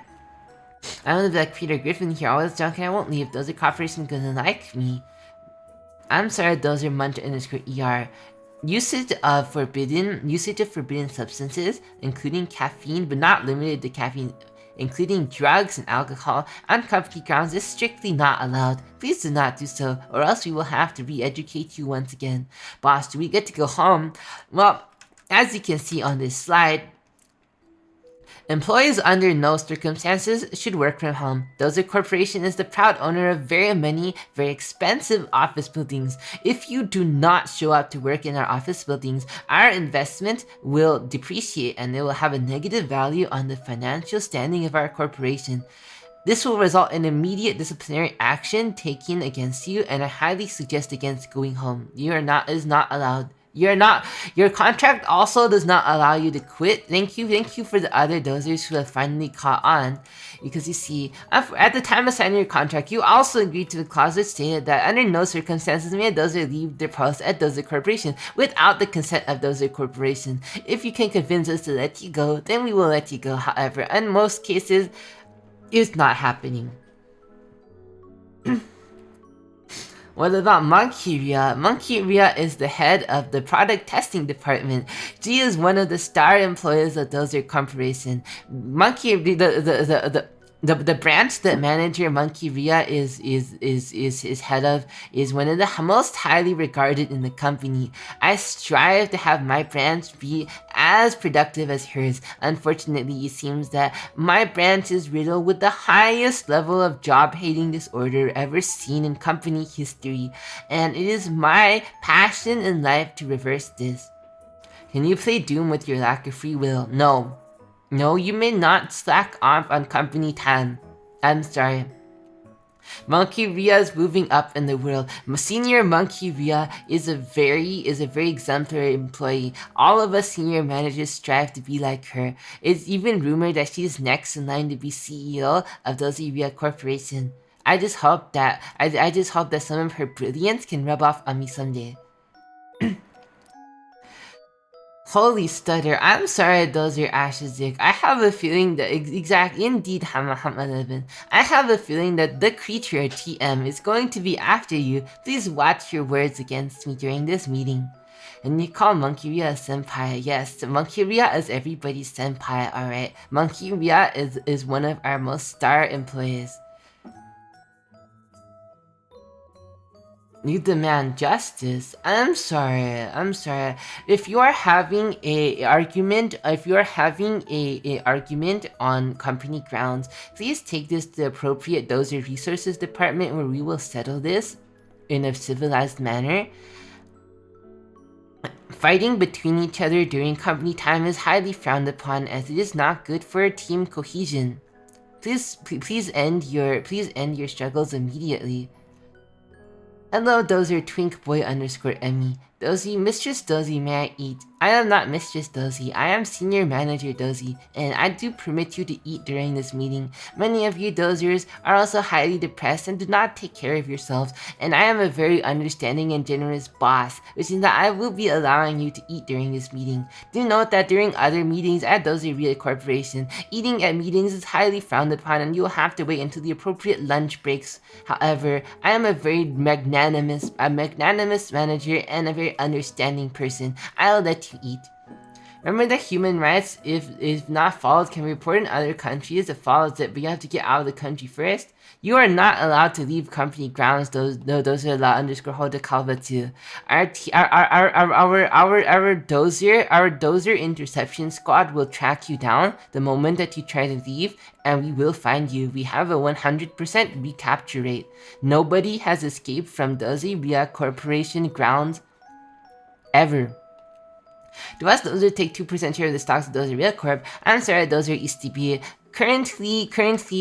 don't live like Peter Griffin here, all this junk and I won't leave. Dozer Corporation gonna like me. I'm sorry, Dozer Munch underscore ER. Usage of forbidden substances, including caffeine, but not limited to caffeine, including drugs and alcohol, on company grounds is strictly not allowed. Please do not do so, or else we will have to re-educate you once again. Boss, do we get to go home? Well, as you can see on this slide, employees under no circumstances should work from home. Dozer Corporation is the proud owner of very many, very expensive office buildings. If you do not show up to work in our office buildings, our investment will depreciate and it will have a negative value on the financial standing of our corporation. This will result in immediate disciplinary action taken against you, and I highly suggest against going home. It is not allowed. Your contract also does not allow you to quit. Thank you for the other Dozers who have finally caught on. Because you see, at the time of signing your contract, you also agreed to the clause which stated that under no circumstances may a Dozer leave their post at Dozer Corporation without the consent of Dozer Corporation. If you can convince us to let you go, then we will let you go. However, in most cases, it's not happening. What about DozyRia? DozyRia is the head of the product testing department. She is one of the star employees of Dozer Corporation. The branch that manager DozyRia is head of is one of the most highly regarded in the company. I strive to have my branch be as productive as hers. Unfortunately, it seems that my branch is riddled with the highest level of job-hating disorder ever seen in company history, and it is my passion in life to reverse this. Can you play Doom with your lack of free will? No, you may not slack off on company time. I'm sorry. DozyRia is moving up in the world. Senior DozyRia is a very exemplary employee. All of us senior managers strive to be like her. It's even rumored that she's next in line to be CEO of DozyRia Corporation. I just hope that some of her brilliance can rub off on me someday. Holy stutter, I'm sorry Dozer Ashizik. I have a feeling that indeed Hamad11. I have a feeling that the creature TM is going to be after you. Please watch your words against me during this meeting. And you call DozyRia a senpai. Yes, DozyRia is everybody's senpai, alright? DozyRia is one of our most star employees. You demand justice. I'm sorry. If you are having a argument on company grounds, please take this to the appropriate Dozer Resources Department where we will settle this in a civilized manner. Fighting between each other during company time is highly frowned upon as it is not good for team cohesion. Please end your struggles immediately. Hello, Dozer Twink Boy _ Emmy. Dozy, Mistress Dozy, may I eat? I am not Mistress Dozy, I am Senior Manager Dozy, and I do permit you to eat during this meeting. Many of you Dozers are also highly depressed and do not take care of yourselves, and I am a very understanding and generous boss, which means that I will be allowing you to eat during this meeting. Do note that during other meetings at DozyRia Corporation, eating at meetings is highly frowned upon and you will have to wait until the appropriate lunch breaks. However, I am a very magnanimous manager and a very understanding person. I'll let you eat. Remember that human rights, if not followed, can be reported in other countries. It follows it, but you have to get out of the country first. You are not allowed to leave company grounds. Those are allowed _Hoda Kalbatu. Our Dozer interception squad will track you down the moment that you try to leave, and we will find you. We have a 100% recapture rate. Nobody has escaped from DozyRia Corporation grounds ever. To us, Dozer take 2% share of the stocks of DozyRia Corp. I'm sorry, Dozer ESTB. Currently,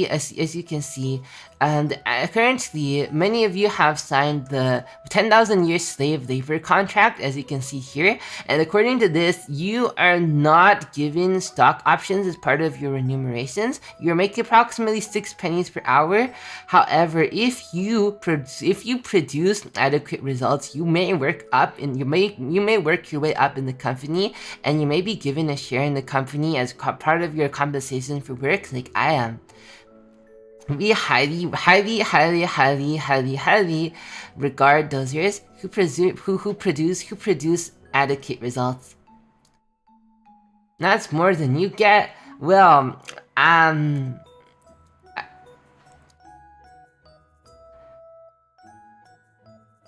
as you can see, and currently, many of you have signed the 10,000 year slave labor contract, as you can see here. And according to this, you are not given stock options as part of your remunerations. You're making approximately 6 pennies per hour. However, if you produce adequate results, you may work your way up in the company, and you may be given a share in the company as part of your compensation for work, like I am. We highly regard Dozers who produce adequate results. That's more than you get. Well,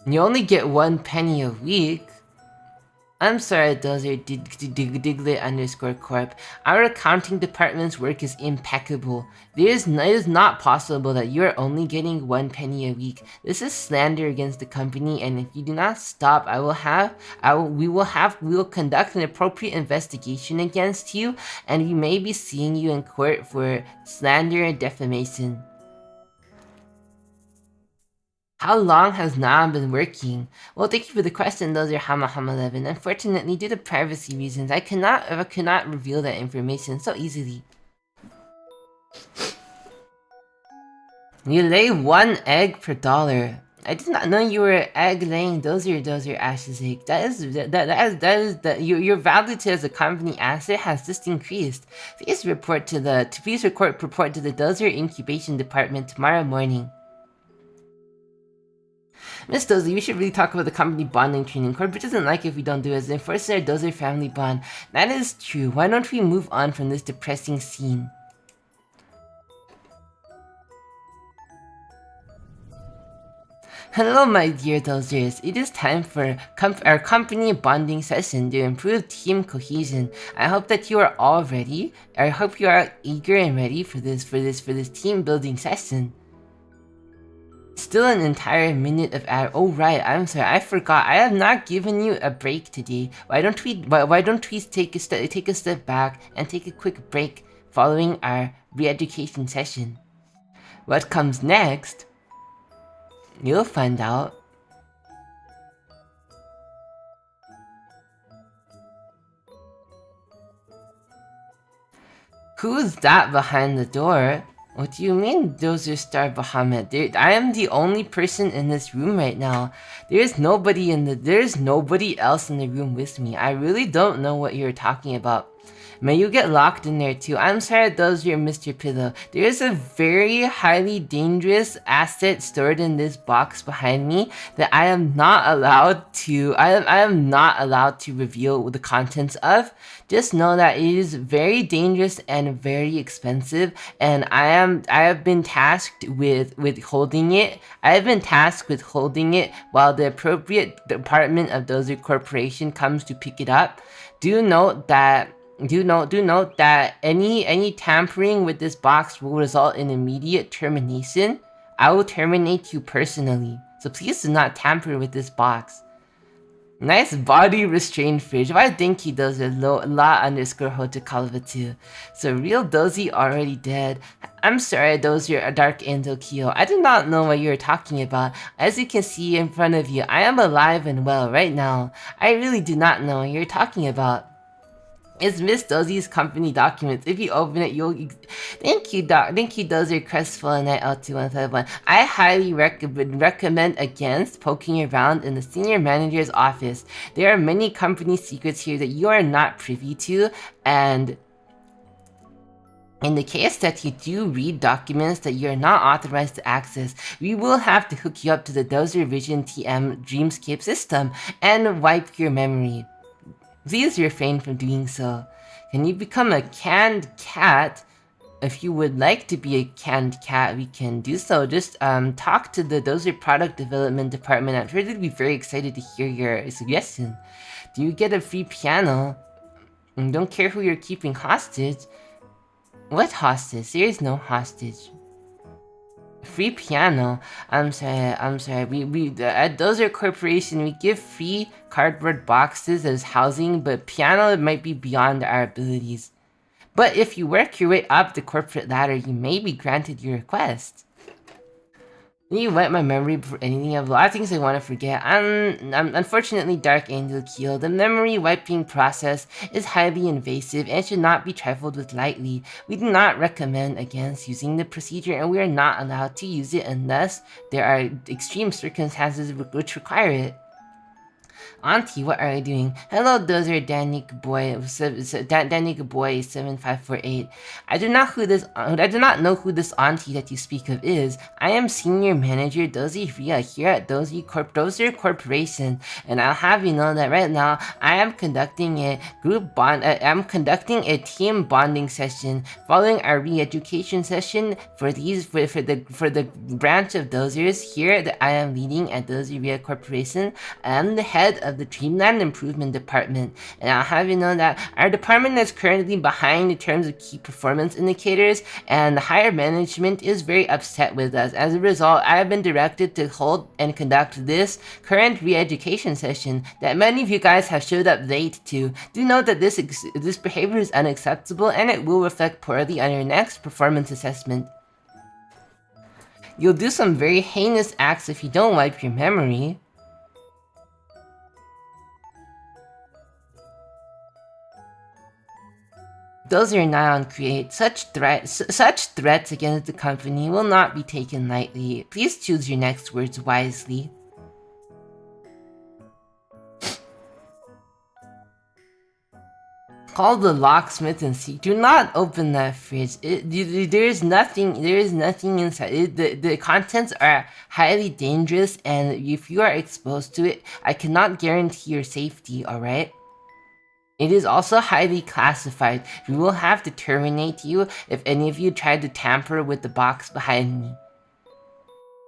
you only get 1 penny a week. I'm sorry, Dozer Diglett _Corp. Our accounting department's work is impeccable. It is not possible that you are only getting 1 penny a week. This is slander against the company, and if you do not stop, we will conduct an appropriate investigation against you, and we may be seeing you in court for slander and defamation. How long has Nam been working? Well, thank you for the question, Dozer Hama11. Unfortunately, due to privacy reasons, I cannot reveal that information so easily. You lay 1 egg per $1. I did not know you were egg laying Dozer Ash's egg. Your value to as a company asset has just increased. Please report to the Dozer incubation department tomorrow morning. Miss Dozer, we should really talk about the company bonding training. Corporate doesn't like if we don't do it. It enforces our Dozer family bond. That is true. Why don't we move on from this depressing scene? Hello, my dear Dozers. It is time for our company bonding session to improve team cohesion. I hope that you are all ready. I hope you are eager and ready for this team building session. Still an entire minute of ad. Oh right, I'm sorry, I forgot. I have not given you a break today. Why don't we take a step back and take a quick break following our re-education session? What comes next? You'll find out. Who's that behind the door? What do you mean, Dozer Star Bahamut? I am the only person in this room right now. There's nobody else in the room with me. I really don't know what you're talking about. May you get locked in there too. I'm sorry, Dozer Mr. Pillow. There's a very highly dangerous asset stored in this box behind me that I am not allowed to reveal the contents of. Just know that it is very dangerous and very expensive, and I have been tasked with holding it. I have been tasked with holding it while the appropriate department of Dozer Corporation comes to pick it up. Do note that any tampering with this box will result in immediate termination. I will terminate you personally, so please do not tamper with this box. Nice body restrained fridge. Why think he does it? La underscore hotokalva too. So real Dozy already dead. I'm sorry, Dozer, a dark angel Kyo. I do not know what you're talking about. As you can see in front of you, I am alive and well right now. I really do not know what you're talking about. It's Miss Dozy's company documents. If you open it, you'll... Thank you, Doc. Thank you, Dozer Crestfallen at L2151. I highly recommend against poking around in the senior manager's office. There are many company secrets here that you are not privy to, and in the case that you do read documents that you're not authorized to access, we will have to hook you up to the Dozer Vision TM Dreamscape system and wipe your memory. Please refrain from doing so. Can you become a canned cat? If you would like to be a canned cat, we can do so. Just talk to the Dozer product development department. I'm sure they'd be very excited to hear your suggestion. Do you get a free piano? And don't care who you're keeping hostage. What hostage? There is no hostage. Free piano. I'm sorry. We at Dozer Corporation, we give free cardboard boxes as housing, but piano might be beyond our abilities. But if you work your way up the corporate ladder, you may be granted your request. You wipe my memory before anything. I have a lot of things I want to forget. I'm unfortunately Dark Angel Keel. The memory wiping process is highly invasive and should not be trifled with lightly. We do not recommend against using the procedure, and we are not allowed to use it unless there are extreme circumstances which require it. Auntie, what are you doing? Hello, Dozer Danik Boy 7548. I do not know who this auntie that you speak of is. I am Senior Manager DozyRia here at Dozer Corporation, and I'll have you know that right now I am conducting a team bonding session following our re-education session for the branch of Dozers here that I am leading at DozyRia Corporation. I am the head of the Dreamland Improvement Department, and I'll have you know that our department is currently behind in terms of key performance indicators, and the higher management is very upset with us. As a result, I have been directed to hold and conduct this current re-education session that many of you guys have showed up late to. Do note that this behavior is unacceptable, and it will reflect poorly on your next performance assessment. You'll do some very heinous acts if you don't wipe your memory. Dozer Nyan create such threats against the company will not be taken lightly. Please choose your next words wisely. Call the locksmith and see. Do not open that fridge. There is nothing inside. The contents are highly dangerous, and if you are exposed to it, I cannot guarantee your safety, alright? It is also highly classified. We will have to terminate you if any of you tried to tamper with the box behind me.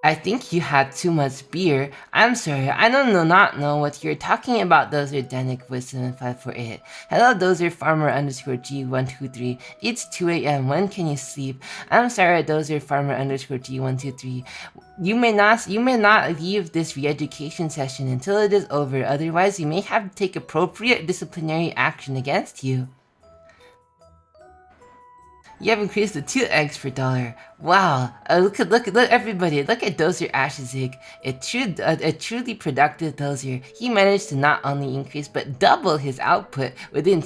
I think you had too much beer. I'm sorry, I not know what you're talking about, Dozer Danik with 7548. Hello, Dozer Farmer underscore G123. It's 2 a.m. When can you sleep? I'm sorry, Dozer Farmer underscore G123. You may not leave this re-education session until it is over, otherwise you may have to take appropriate disciplinary action against you. You have increased to 2 eggs per dollar. Wow! Look everybody! Look at Dozer Ashizig. A truly productive Dozer. He managed to not only increase but double his output within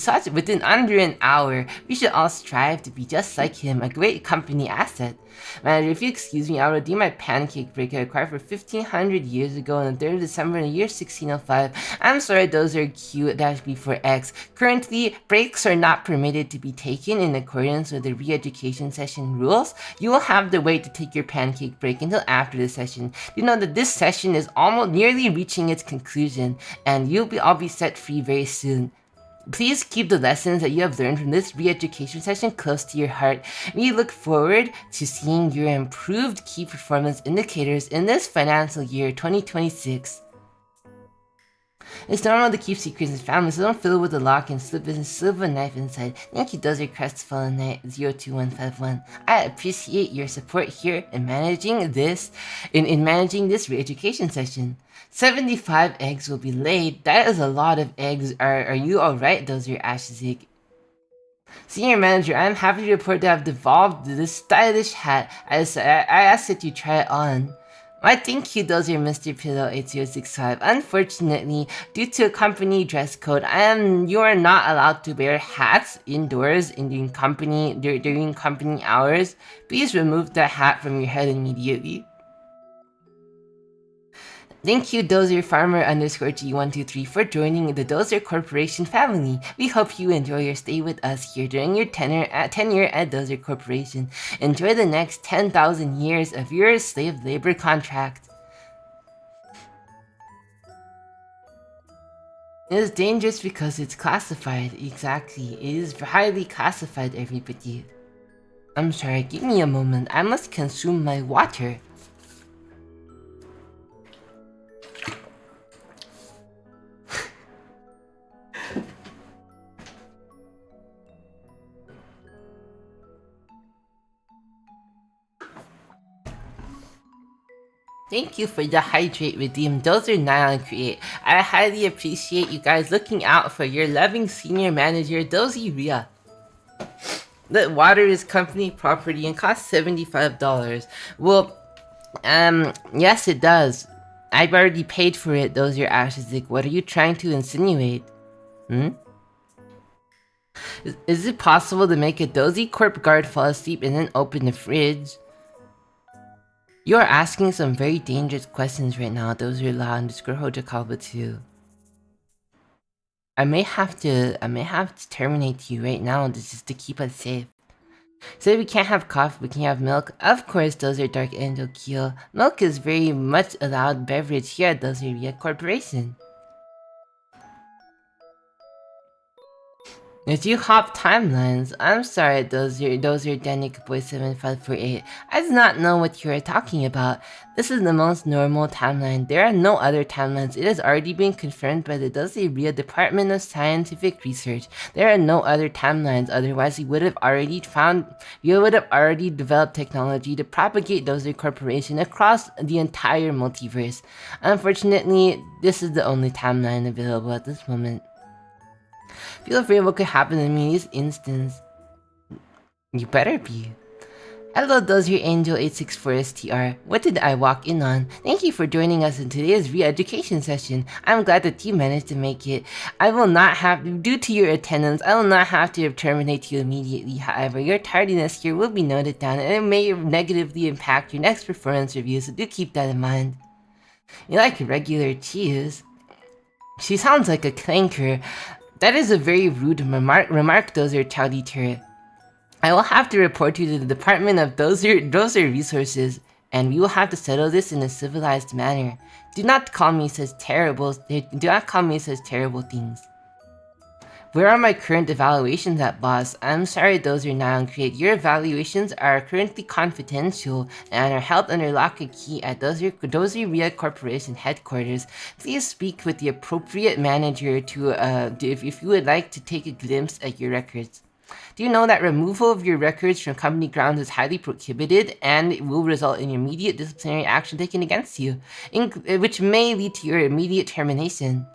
under an hour. We should all strive to be just like him. A great company asset. Manager, if you excuse me, I'll redeem my pancake break I acquired for 1500 years ago on the 3rd of December in the year 1605. I'm sorry, Dozer Q-B4X. Currently, breaks are not permitted to be taken in accordance with the re-education session rules. You will have to wait to take your pancake break until after the session. You know that this session is almost nearly reaching its conclusion, and you'll all be set free very soon. Please keep the lessons that you have learned from this re-education session close to your heart. We look forward to seeing your improved key performance indicators in this financial year 2026. It's normal to keep secrets in families, so don't fill it with a lock and slip a knife inside. Thank you, Dozer Crestfallen Knight 02151. I appreciate your support here in managing this re-education session. 75 eggs will be laid. That is a lot of eggs. Are you alright, Dozer Ashzik? Senior Manager, I am happy to report that I've devolved this stylish hat. I asked that you try it on. I think you, Dozer Mr. Pillow 8065. Unfortunately, due to a company dress code, you are not allowed to wear hats indoors during company hours. Please remove the hat from your head immediately. Thank you, Dozer Farmer _G123 for joining the Dozer Corporation family. We hope you enjoy your stay with us here during your tenure at Dozer Corporation. Enjoy the next 10,000 years of your slave labor contract. It is dangerous because it's classified. Exactly. It is highly classified, everybody. I'm sorry, give me a moment. I must consume my water. Thank you for the hydrate redeem. Dozer Nylon Create. I highly appreciate you guys looking out for your loving senior manager, DozyRia. The water is company property and costs $75. Well, yes it does. I've already paid for it, Dozer Ashizik. What are you trying to insinuate? Is it possible to make a Dozy Corp guard fall asleep and then open the fridge? You are asking some very dangerous questions right now, Dozer La _Hojakalba 2. I may have to terminate you right now just to keep us safe. Say we can't have coffee, we can have milk. Of course, Dozer Dark Angel Keel. Milk is very much allowed beverage here at DozyRia Corporation. If you hop timelines, I'm sorry, Dozer Danik Boy 7548. I do not know what you are talking about. This is the most normal timeline. There are no other timelines. It has already been confirmed by the DozyRia Department of Scientific Research. There are no other timelines, otherwise we would have already developed technology to propagate Dozer Corporation across the entire multiverse. Unfortunately, this is the only timeline available at this moment. Feel afraid what could happen to me in this instance. You better be. Hello, Dozer Angel 864STR. What did I walk in on? Thank you for joining us in today's re-education session. I'm glad that you managed to make it. Due to your attendance, I will not have to terminate you immediately. However, your tardiness here will be noted down and it may negatively impact your next performance review, so do keep that in mind. You like regular cheese? She sounds like a clanker. That is a very rude remark, Dozer Chowdy Turret. I will have to report you to the Department of Dozer Resources, and we will have to settle this in a civilized manner. Do not call me such terrible things. Where are my current evaluations at, boss? I'm sorry, Dozer Nylon Create. Your evaluations are currently confidential and are held under lock and key at DozyRia Corporation headquarters. Please speak with the appropriate manager if you would like to take a glimpse at your records. Do you know that removal of your records from company grounds is highly prohibited and it will result in immediate disciplinary action taken against you, which may lead to your immediate termination?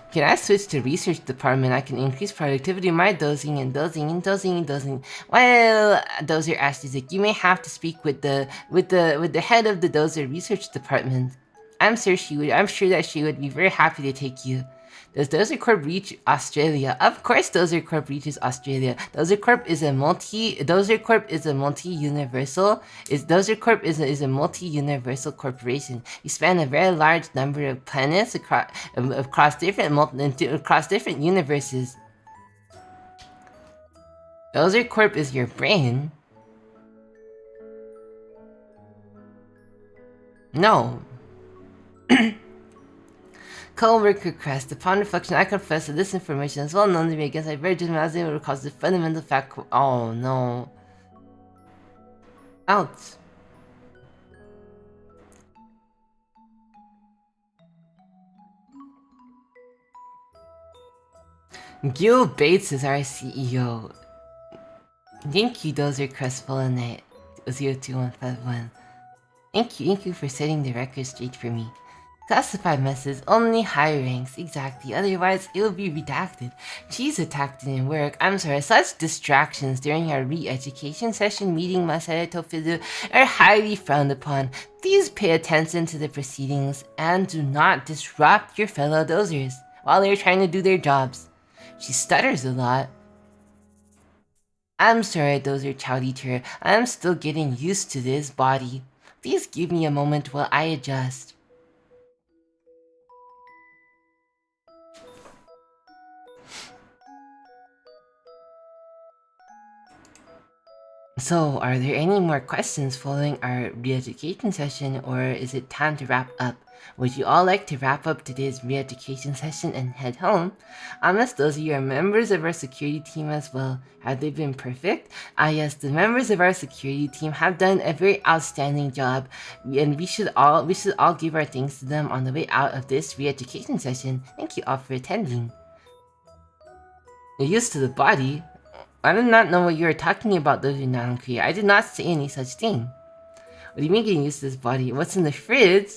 Can I switch to research department? I can increase productivity of my dozing. Well, Dozer Ashizik, you may have to speak with the head of the Dozer research department. I'm sure that she would be very happy to take you. Does Dozer Corp reach Australia? Of course Dozer Corp reaches Australia. Dozer Corp is a multi-universal corporation. We span a very large number of planets across different universes. Dozer Corp is your brain? No. Co-worker Crest. Upon reflection, I confess that this information is well known to me against my very judgment as it would cause the fundamental fact. Oh no. Out. Gil Bates is our CEO. Thank you, Dozer Crestfallen Knight 02151. Thank you for setting the record straight for me. Classified messages, only high ranks, exactly, otherwise it will be redacted. She's attacked in work, I'm sorry, such distractions during our re-education session meeting Masato Fizu are highly frowned upon. Please pay attention to the proceedings and do not disrupt your fellow dozers while they're trying to do their jobs. She stutters a lot. I'm sorry, Dozer Chowdy, I'm still getting used to this body. Please give me a moment while I adjust. So, are there any more questions following our re-education session, or is it time to wrap up? Would you all like to wrap up today's re-education session and head home? Unless those of you are members of our security team as well. Have they been perfect? Ah yes, the members of our security team have done a very outstanding job, and we should all give our thanks to them on the way out of this re-education session. Thank you all for attending. You're used to the body. I did not know what you were talking about, those non-queer. I did not say any such thing. What do you mean getting used to this body? What's in the fridge?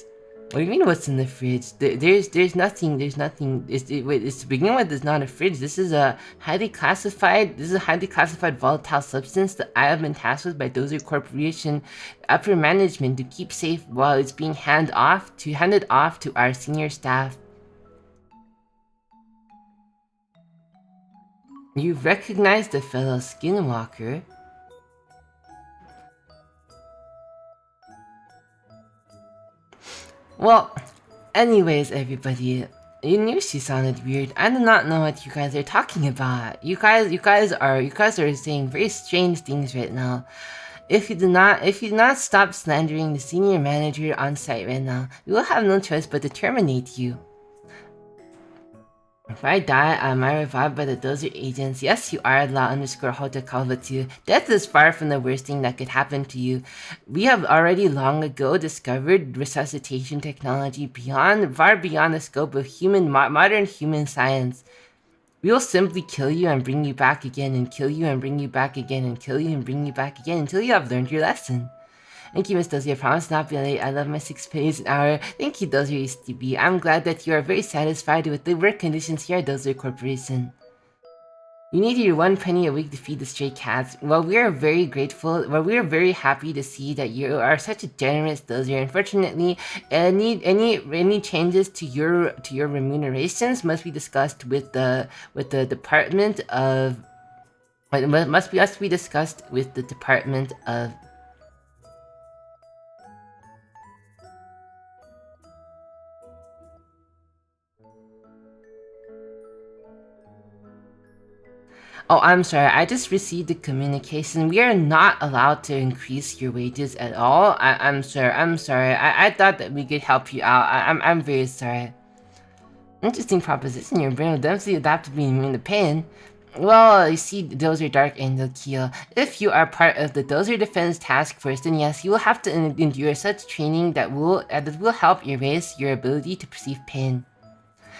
What do you mean what's in the fridge? There's nothing. It's to begin with, it's not a fridge. This is a highly classified volatile substance that I have been tasked with by Dozer Corporation upper management to keep safe while it's being handed off to our senior staff. You recognize the fellow skinwalker. Well, anyways, everybody, you knew she sounded weird. I do not know what you guys are talking about. You guys are saying very strange things right now. If you do not stop slandering the senior manager on site right now, we will have no choice but to terminate you. If I die, am I revived by the Dozer agents? Yes, you are, La_Hota_Kalvatu. Death is far from the worst thing that could happen to you. We have already long ago discovered resuscitation technology far beyond the scope of modern human science. We will simply kill you and bring you back again, and kill you and bring you back again, and kill you and bring you back again until you have learned your lesson. Thank you, Miss Dozy. I promise not to be late. I love my 6 pennies an hour. Thank you, Dozer USDB. I'm glad that you are very satisfied with the work conditions here at Dozer Corporation. You need your 1 penny a week to feed the stray cats. Well, we are very grateful. Well, we are very happy to see that you are such a generous Dozer. Unfortunately, any changes to your remunerations must be discussed with the Department of. Must be discussed with the Department of. Oh, I'm sorry. I just received the communication. We are not allowed to increase your wages at all. I'm sorry. I thought that we could help you out. I'm very sorry. Interesting proposition. Your brain will definitely adapt to being immune to pain. Well, you see, Dozer Dark Angel Keel. If you are part of the Dozer Defense Task Force, then yes, you will have to endure such training that will help erase your ability to perceive pain.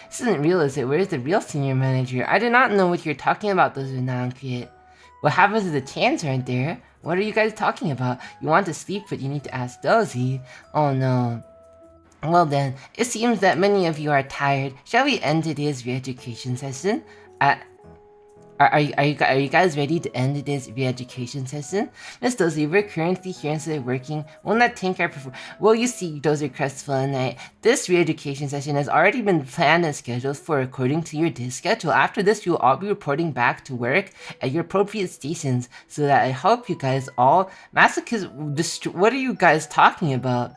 This isn't real, is it? Where's the real senior manager? I do not know what you're talking about, those are non-create. What happens if the chans aren't there? What are you guys talking about? You want to sleep, but you need to ask Dozy. Oh no. Well then, it seems that many of you are tired. Shall we end today's re-education session? Are you guys ready to end today's re-education session? Miss Dozy, we're currently here instead of working. Will not tank our performance. Well, you see, Dozer Crestfallen Knight, this re-education session has already been planned and scheduled for according to your day schedule. After this, you will all be reporting back to work at your appropriate stations, so that I hope you guys all... Masochist, what are you guys talking about?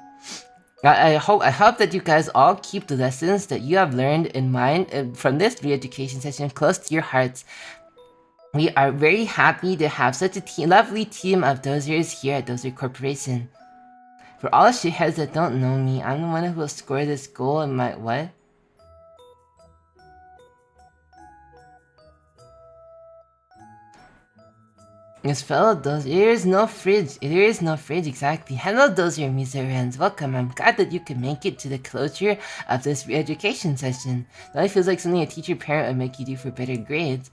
I hope that you guys all keep the lessons that you have learned in mind from this re-education session close to your hearts. We are very happy to have such a lovely team of Dozers here at Dozer Corporation. For all shitheads that don't know me, I'm the one who will score this goal in my... what? Yes, fellow Dozer, there is no fridge. There is no fridge, exactly. Hello, Dozer Miserans. Welcome. I'm glad that you could make it to the closure of this re-education session. That feels like something a teacher parent would make you do for better grades.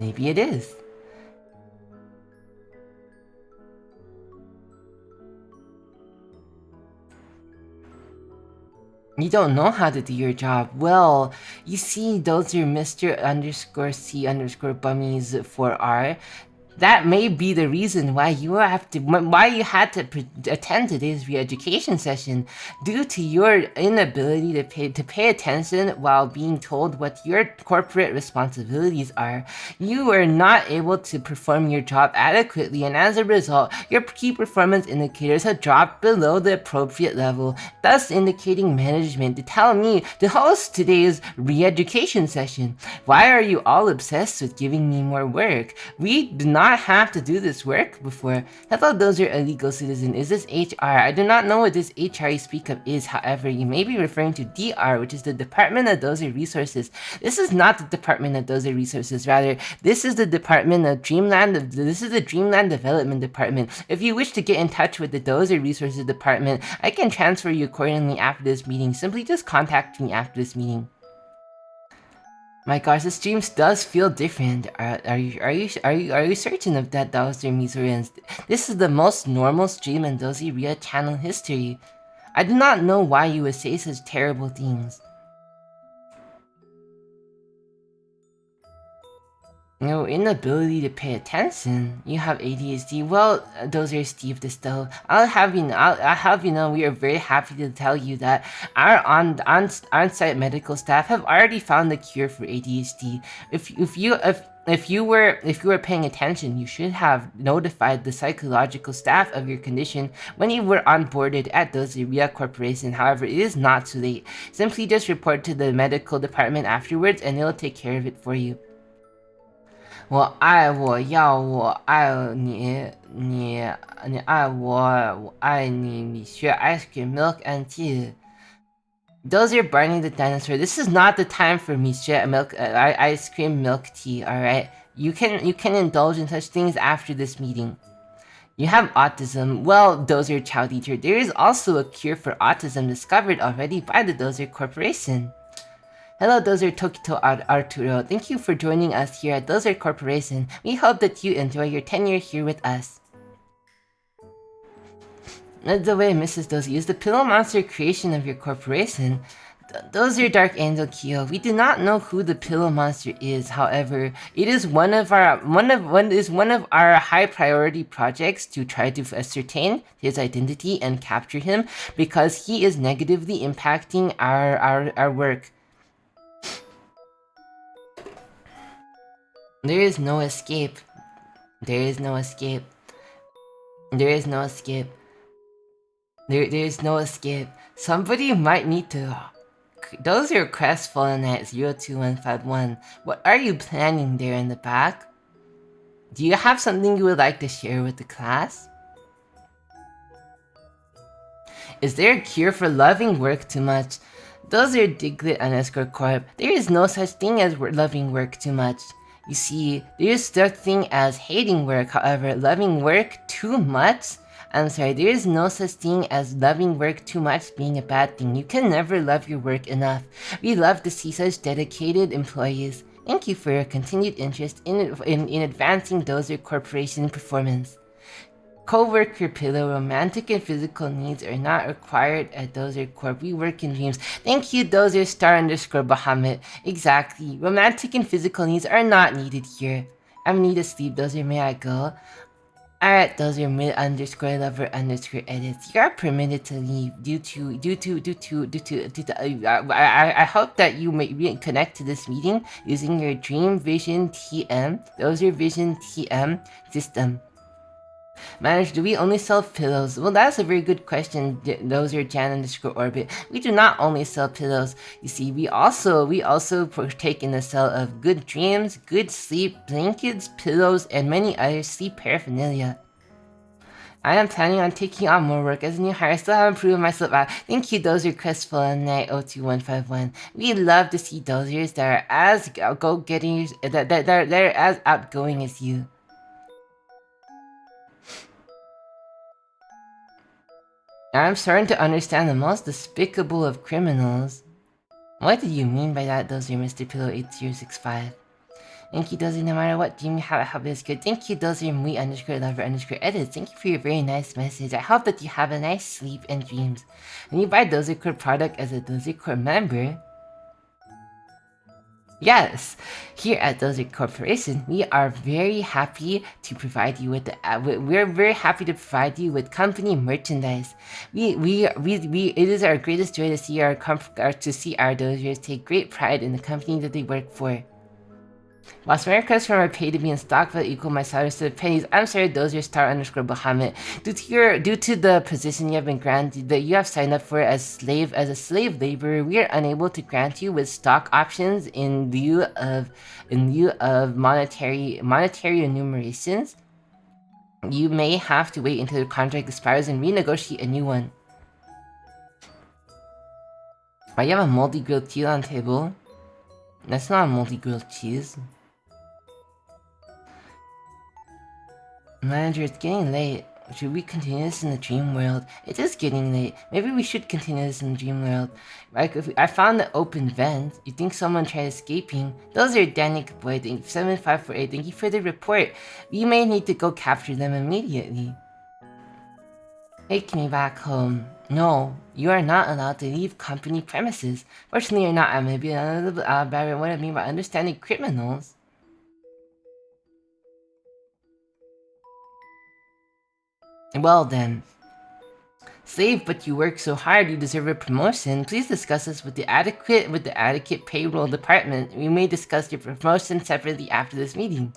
Maybe it is. You don't know how to do your job. Well, you see, those are Mr. underscore C underscore bummies 4R. That may be the reason why you had to attend today's re-education session, due to your inability to pay attention while being told what your corporate responsibilities are. You were not able to perform your job adequately, and as a result, your key performance indicators have dropped below the appropriate level, thus indicating management to tell me to host today's re-education session. Why are you all obsessed with giving me more work? We do not have to do this work before. Hello, Dozer, a legal citizen. Is this HR? I do not know what this HR you speak of is. However, you may be referring to DR, which is the Department of Dozer Resources. This is not the Department of Dozer Resources. Rather, this is the Department of Dreamland. This is the Dreamland Development Department. If you wish to get in touch with the Dozer Resources Department, I can transfer you accordingly after this meeting. Simply just contact me after this meeting. My gosh, the streams does feel different. Are you certain of that, Dozer Miserans? This is the most normal stream in DozyRia channel history. I do not know why you would say such terrible things. No inability to pay attention. You have ADHD. Well, Dozer Steve Distill, I'll have you know we are very happy to tell you that our on-site medical staff have already found the cure for ADHD. If you were paying attention, you should have notified the psychological staff of your condition when you were onboarded at DozyRia Corporation. However, it is not too late. Simply just report to the medical department afterwards, and they'll take care of it for you. 我爱我要我爱你，你爱我，我爱你。你学 ice cream, milk and tea. Those are Barney the dinosaur. This is not the time for me milk, ice cream, milk tea. All right, you can indulge in such things after this meeting. You have autism. Well, Dozer Chow Teacher, there is also a cure for autism discovered already by the Dozer Corporation. Hello, Dozer Tokito Arturo. Thank you for joining us here at Dozer Corporation. We hope that you enjoy your tenure here with us. That's the way, Mrs. Dozy. Is the Pillow Monster creation of your corporation? Dozer Dark Angel Kyo. We do not know who the Pillow Monster is. However, it is one of our high priority projects to try to ascertain his identity and capture him, because he is negatively impacting our work. There is no escape. There is no escape. There is no escape. There is no escape. Somebody might need to... Those are crestfallen at 02151. What are you planning there in the back? Do you have something you would like to share with the class? Is there a cure for loving work too much? Those are Diglett underscore Corp. There is no such thing as loving work too much. You see, there is such thing as hating work. However, loving work too much? I'm sorry, there is no such thing as loving work too much being a bad thing. You can never love your work enough. We love to see such dedicated employees. Thank you for your continued interest in advancing Dozer Corporation performance. Co-worker pillow, romantic and physical needs are not required at Dozer Corp. We work in dreams. Thank you, Dozer Star underscore Bahamut. Exactly. Romantic and physical needs are not needed here. I need to sleep, Dozer. May I go? Alright, Dozer mid underscore lover underscore edits. You are permitted to leave I hope that you may connect to this meeting using your Dream Vision TM, Dozer Vision TM system. Manager, do we only sell pillows? Well, that's a very good question. Those are Jan underscore Orbit. We do not only sell pillows. You see, we also partake in the sale of good dreams, good sleep, blankets, pillows, and many other sleep paraphernalia. I am planning on taking on more work as a new hire. I still haven't proven myself out. Thank you, Dozer Crestfallen Knight 02151. We love to see Dozers that are as go-getters, that are as outgoing as you. I'm starting to understand the most despicable of criminals. What do you mean by that, Dozer, Mr. Pillow 8065? Thank you, Dozer, no matter what dream you have, I hope it's good. Thank you, Dozer, Mui underscore lover underscore edits. Thank you for your very nice message. I hope that you have a nice sleep and dreams. When you buy Dozer Core product as a Dozer Core member, yes, here at Dozer Corporation, we are very happy to provide you with we're very happy to provide you with company merchandise. It is our greatest joy to see our Dozers take great pride in the company that they work for. Whilst my request for my pay to be in stock will equal my salary to the pennies, I'm sorry, Dozer star underscore Bahamut. Due to the position you have been granted that you have signed up for as a slave laborer, we are unable to grant you with stock options in lieu of monetary remunerations. You may have to wait until your contract expires and renegotiate a new one. Why you have a multi-grilled cheese on the table? That's not a multi-grilled cheese. Manager, it's getting late. Should we continue this in the dream world? It is getting late. Maybe we should continue this in the dream world. Like, if I found the open vent. You think someone tried escaping? Those are Danik Boy. 7548. Thank you for the report. We may need to go capture them immediately. Take me back home. No, you are not allowed to leave company premises. Fortunately, you're not. I may be a little bit about what I mean by understanding criminals. Well then, slave, but you work so hard, you deserve a promotion. Please discuss this with the adequate payroll department. We may discuss your promotion separately after this meeting.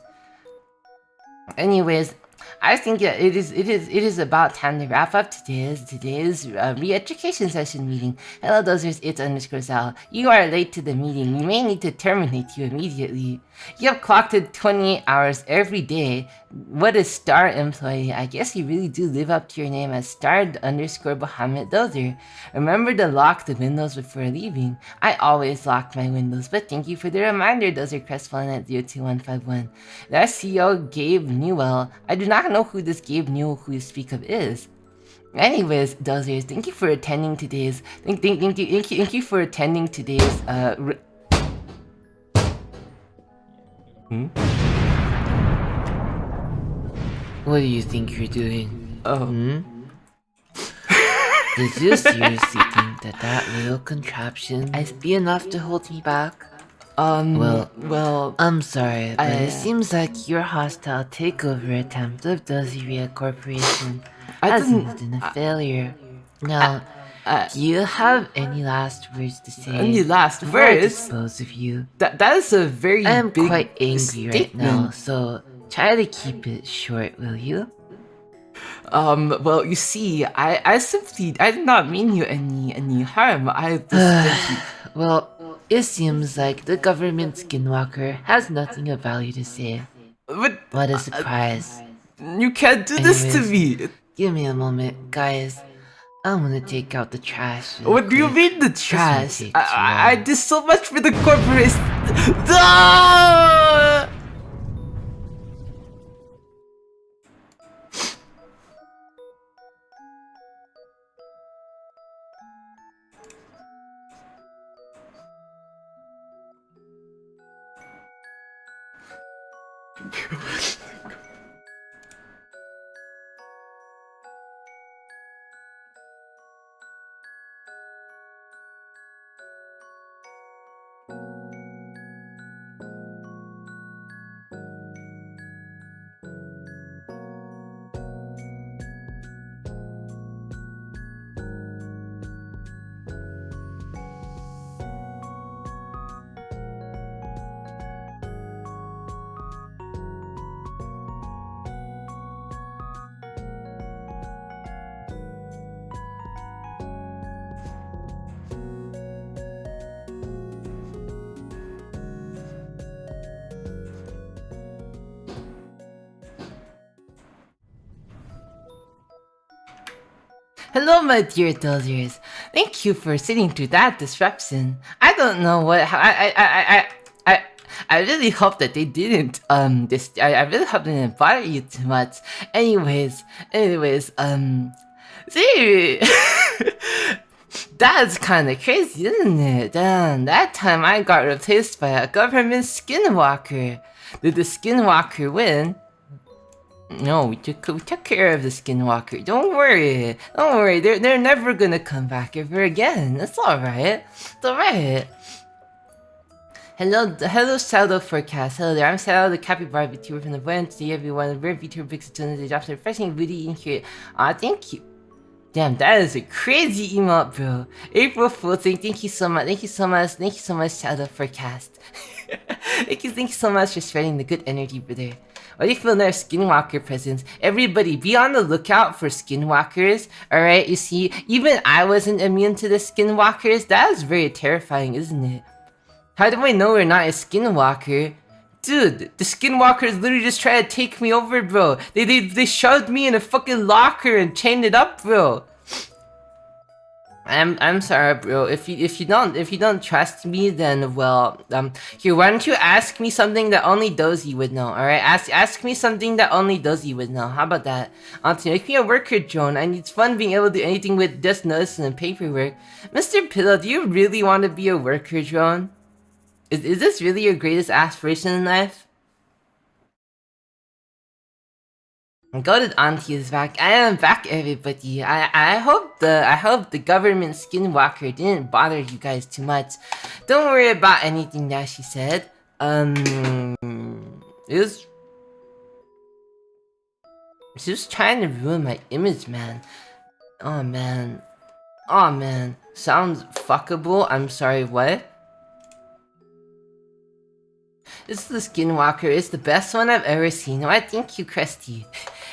Anyways, I think that it is about time to wrap up today's re-education session meeting. Hello, Dozers, it's underscore Sal. You are late to the meeting. We may need to terminate you immediately. You have clocked in 28 hours every day. What a star employee. I guess you really do live up to your name as star underscore Bahamut Dozer. Remember to lock the windows before leaving. I always lock my windows, but thank you for the reminder, Dozer Crestfallen at 02151. That's CEO Gabe Newell. I do not know who this Gabe Newell who you speak of is. Anyways, Dozers, thank you for attending today's thank you for attending today's What do you think you're doing? Did you seriously think that little contraption might be enough to hold me back? Well, I'm sorry, but it seems like your hostile takeover attempt of DozyRia Corporation has been a failure. Now, do you have any last words to say? Any last words? Dispose of you. That is a very I'm big quite angry statement right now, so try to keep it short, will you? Well, you see, I did not mean you any harm. I just well, it seems like the government skinwalker has nothing of value to say. But what a surprise. You can't do this to me. Give me a moment, guys. I'm gonna take out the trash. What do you mean the trash? I did so much for the corporation. Hello, my dear Dozers. Thank you for sitting through that disruption. I don't know what I really hope that they didn't I really hope they didn't bother you too much. Anyways, see. That's kind of crazy, isn't it? Damn, that time I got replaced by a government skinwalker. Did the skinwalker win? No, we took care of the skinwalker. Don't worry. Don't worry. They're never gonna come back ever again. It's alright. It's alright. Hello, Shadow Forecast. Hello there, I'm Shadow, the Capybara VTuber from the Voyant. Today, everyone, a rare VTuber picks a tune that drops a refreshing booty in here. Thank you. Damn, that is a crazy emote, bro. April Fool's Day, thank you so much. Thank you so much. Thank you so much, Shadow Forecast. thank you so much for spreading the good energy, brother. What do you feel there, skinwalker presence? Everybody, be on the lookout for skinwalkers, alright? You see, even I wasn't immune to the skinwalkers. That is very terrifying, isn't it? How do I know we're not a skinwalker? Dude, the skinwalkers literally just tried to take me over, bro. They shoved me in a fucking locker and chained it up, bro. I'm sorry, bro. If you don't trust me, then well, here, why don't you ask me something that only Dozy would know, alright? Ask me something that only Dozy would know. How about that? To make me a worker drone, and it's fun being able to do anything with just notice and paperwork. Mr. Pillow, do you really want to be a worker drone? Is this really your greatest aspiration in life? Goated Auntie is back. I am back, everybody. I hope the government skinwalker didn't bother you guys too much. Don't worry about anything that she said. She was trying to ruin my image, man. Oh man. Oh man. Sounds fuckable. I'm sorry, what? This is the Skinwalker. It's the best one I've ever seen. Why, thank you, Krusty.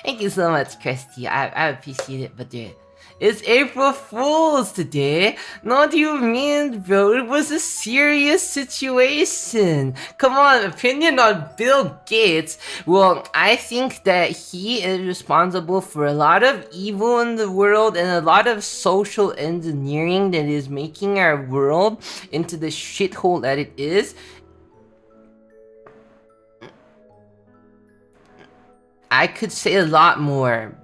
Thank you so much, Krusty. I appreciate it, but dude. It's April Fool's today. No, what do you mean, bro? It was a serious situation. Come on, opinion on Bill Gates. Well, I think that he is responsible for a lot of evil in the world and a lot of social engineering that is making our world into the shithole that it is. I could say a lot more.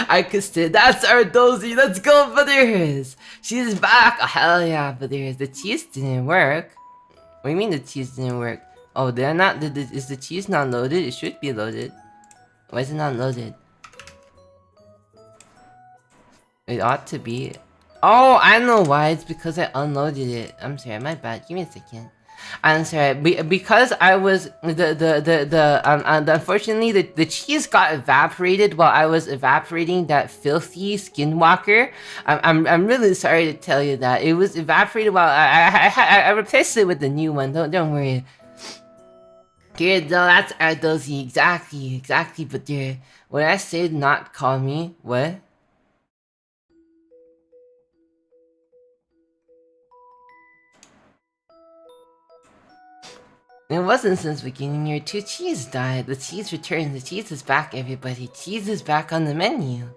I could say, that's our Dozy, let's go, brothers! She's back! Oh, hell yeah, brothers. The cheese didn't work. What do you mean the cheese didn't work? Oh, is the cheese not loaded? It should be loaded. Why is it not loaded? It ought to be. Oh, I know why. It's because I unloaded it. I'm sorry, my bad. Give me a second. I'm sorry, because I was unfortunately the cheese got evaporated while I was evaporating that filthy skinwalker. I'm really sorry to tell you that it was evaporated while I replaced it with the new one. Don't worry. Here though, that's our Dozy, exactly. But there, when I said not call me, what? It wasn't since beginning year 2. Cheese died. The cheese returned. The cheese is back, everybody. Cheese is back on the menu.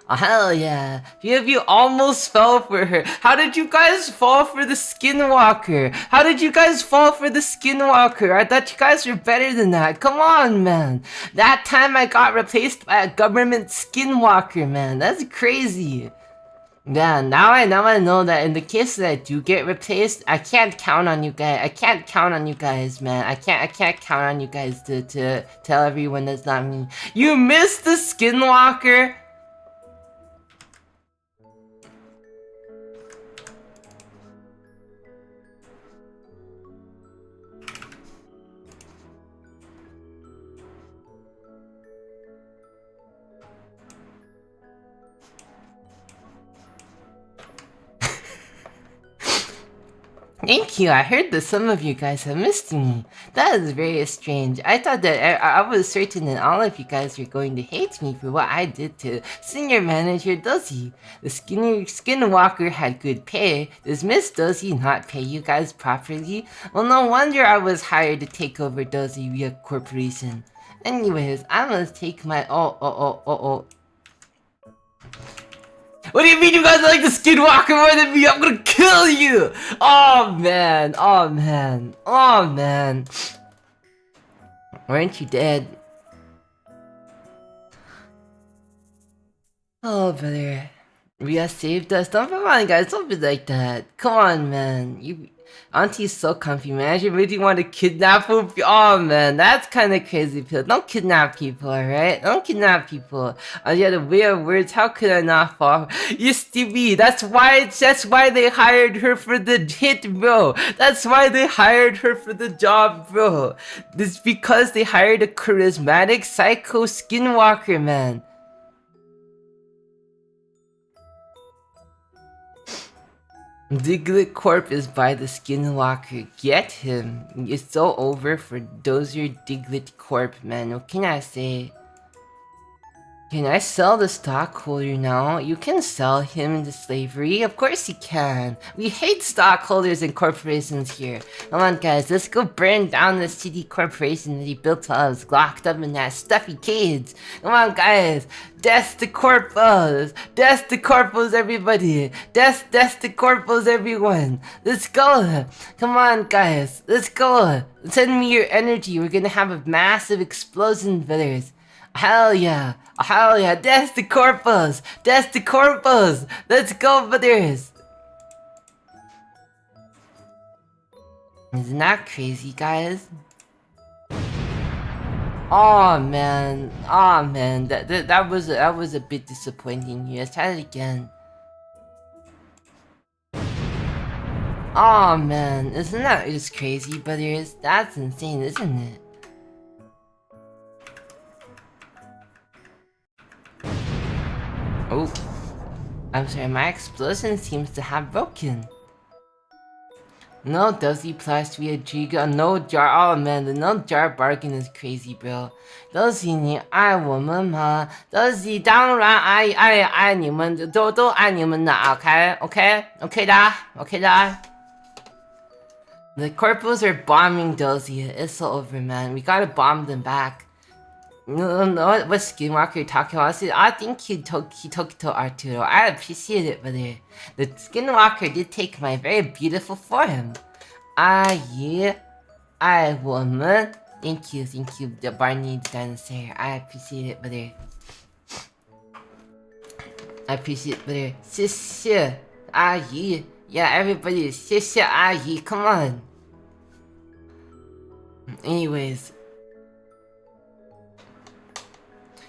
Oh, hell yeah. Few of you almost fell for her. How did you guys fall for the skinwalker? How did you guys fall for the skinwalker? I thought you guys were better than that. Come on, man. That time I got replaced by a government skinwalker, man. That's crazy. Yeah, now I know that in the case that I do get replaced, I can't count on you guys. I can't count on you guys, man. I can't count on you guys to tell everyone that's not me. You missed the skinwalker. Thank you, I heard that some of you guys have missed me. That is very strange. I thought that I was certain that all of you guys were going to hate me for what I did to Senior Manager Dozy. The Skinwalker had good pay. Does Miss Dozy not pay you guys properly? Well, no wonder I was hired to take over DozyRia Corporation. Anyways, I'm gonna take my What do you mean you guys like the skinwalker more than me? I'm gonna kill you! Oh man. Weren't you dead? Oh, brother. Ria saved us. Don't come on, guys. Don't be like that. Come on, man. Auntie's so comfy, man. She really want to kidnap him. Oh man, that's kind of crazy. Pill. Don't kidnap people, alright? Don't kidnap people. You had a weird words. How could I not fall? Used to be. That's why they hired her for the hit, bro. That's why they hired her for the job, bro. This because they hired a charismatic psycho skinwalker, man. Diglett Corp is by the Skinwalker. Get him. It's so over for Dozer Diglett Corp, man. What can I say? Can I sell the stockholder now? You can sell him into slavery? Of course you can. We hate stockholders and corporations here. Come on guys, let's go burn down the city corporation that he built us, locked up in that stuffy cage. Come on guys, death to corpos! Death to corpos everybody! Death to corpos everyone! Let's go! Come on guys, let's go! Send me your energy, we're gonna have a massive explosion, brothers. Hell yeah! Hell yeah! Death to corpos! Death to corpos! Let's go, brothers! Isn't that crazy, guys? Oh man, that was a bit disappointing here. Let's try it again. Oh man, isn't that just crazy, brothers? That's insane, isn't it? Oh, I'm sorry, my explosion seems to have broken. No Dozy plus via Giga, no jar. Oh man, the no jar bargain is crazy, bro. Dozy 你爱我们吗 ？Dozy 当然爱你们，都爱你们的 OK 的。The corpos are bombing Dozy. It's so over, man. We gotta bomb them back. No, what Skinwalker you're talking about? I think he took it to Arturo. I appreciate it, but the Skinwalker did take my very beautiful form. Yeah, woman. Thank you, the Barney dinosaur. I appreciate it, brother. I appreciate it, brother. 谢谢阿姨. Yeah, everybody, 谢谢阿姨. Come on. Anyways.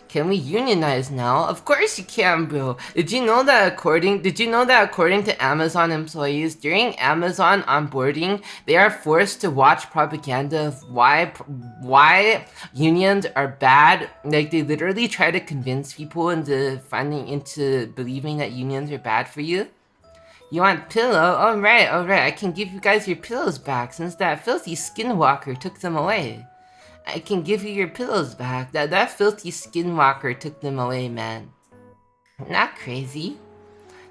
Can we unionize now? Of course you can, bro. Did you know that according to Amazon employees, during Amazon onboarding, they are forced to watch propaganda of why unions are bad? Like they literally try to convince people into believing that unions are bad for you. You want pillow? Alright, I can give you guys your pillows back since that filthy skinwalker took them away. I can give you your pillows back. That filthy skinwalker took them away, man. Not crazy.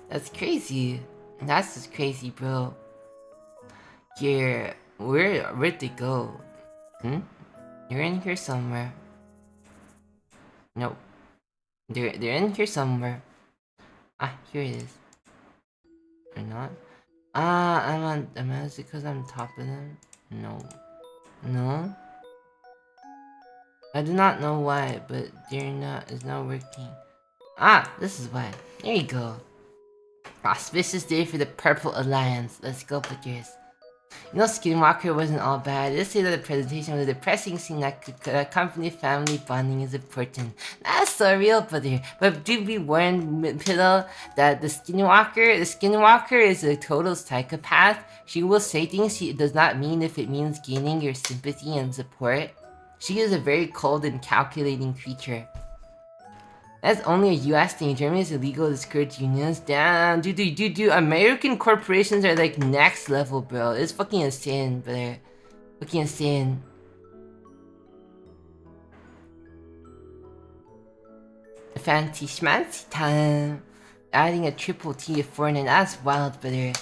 That's crazy. That's just crazy, bro. Here, where'd they go? You're in here somewhere. Nope. They're in here somewhere. Here it is. Or not? Am I because I'm top of them? No. I do not know why, but it's not working. This is why. There you go. Auspicious day for the Purple Alliance. Let's go, players. You know, Skinwalker wasn't all bad. Let's say that the presentation was a depressing scene that company family bonding is important. That's so real, brother. But do be warned, Pillow, that the Skinwalker is a total psychopath. She will say things she does not mean if it means gaining your sympathy and support. She is a very cold and calculating creature. That's only a US thing. Germany is illegal to discourage unions. Damn, dude, American corporations are like next level, bro. It's fucking insane, brother. Fucking insane. Fancy schmancy time. Adding a triple T to Fortnite. That's wild, brother.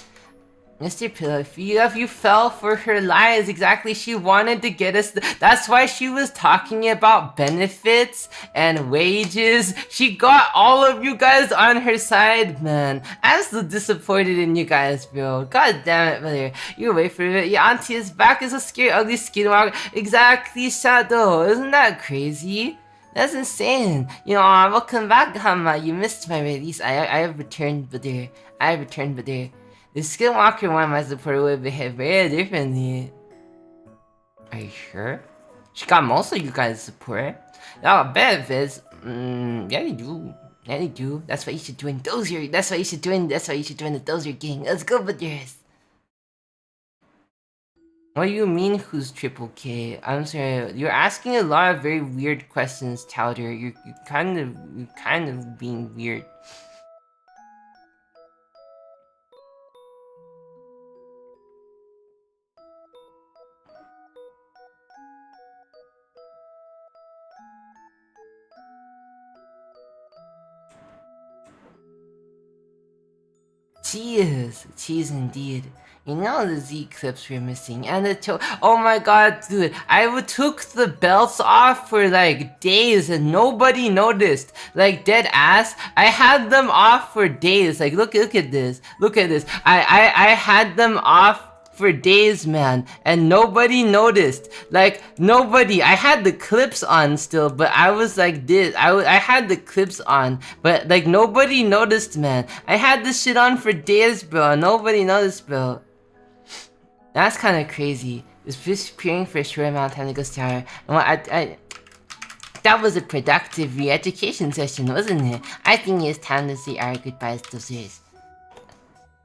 Mr. Pillow, if you fell for her lies, exactly, she wanted to get us. That's why she was talking about benefits and wages. She got all of you guys on her side, man. I'm so disappointed in you guys, bro. God damn it, brother. You wait for it. Your auntie is back as a scary, ugly skinwalker. Exactly, Shadow. Isn't that crazy? That's insane. Welcome back, Hama. You missed my release. I have returned, but there. The Skinwalker one, my support would behave very differently. Are you sure? She got most of you guys' support. Now, benefits. Yeah, they do. Yeah, they do. That's what you should do in Dozer. That's what you should do in the Dozer gang. Let's go, Baders. What do you mean, who's triple K? I'm sorry, you're asking a lot of very weird questions, Touter. You're kind of being weird. Cheese indeed. You know the Z clips we're missing, and the toe. Oh my god, dude! took the belts off for like days, and nobody noticed. Like dead ass, I had them off for days. Like look at this. I had them off for days, man, and nobody noticed. Like nobody. I had the clips on still, but I was like this. I had the clips on, but like nobody noticed, man. I had this shit on for days, bro. Nobody noticed, bro. That's kind of crazy. It's disappearing for a short amount of time to go shower. That was a productive re-education session, wasn't it? I think it's time to say our goodbyes to this.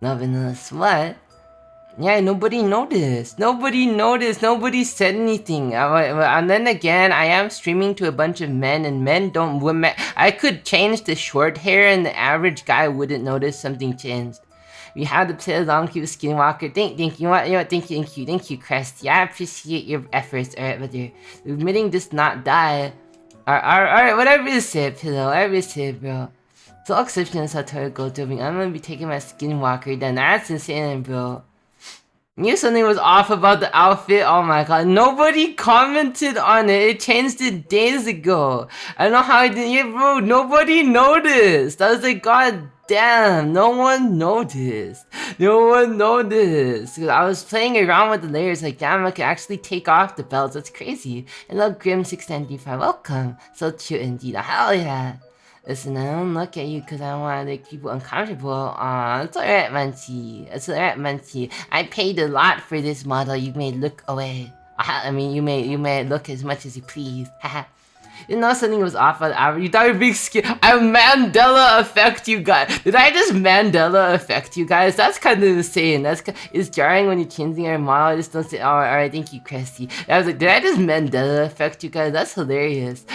No vanilla what? Yeah, nobody noticed. Nobody said anything. And then again, I am streaming to a bunch of men, and men don't. I could change the short hair, and the average guy wouldn't notice something changed. We had to play along with Skinwalker. Thank you, Krusty. I appreciate your efforts. Alright, but admitting does not die. Alright, whatever you say, Pillow. Whatever you say, bro. So exception is how to go to me. I'm gonna be taking my Skinwalker then. That's insane, bro. Knew something was off about the outfit. Oh my god, nobody commented on it. It changed it days ago. I don't know how I did it, bro. Nobody noticed. I was like, god damn, no one noticed. Cause I was playing around with the layers, like damn, I could actually take off the belts. That's crazy. Hello, Grim695. Welcome. So cute indeed. Hell yeah. Listen, I don't look at you because I don't want to make people uncomfortable. Aw, it's alright, Munchie. I paid a lot for this model. You may look away. I mean, you may look as much as you please. Haha. You know something was off on the average. You thought you were big skin. I Mandela affect you guys. Did I just Mandela affect you guys? That's kind of insane. It's jarring when you're changing your model. Just don't say, oh, alright, thank you, Krusty. I was like, did I just Mandela affect you guys? That's hilarious.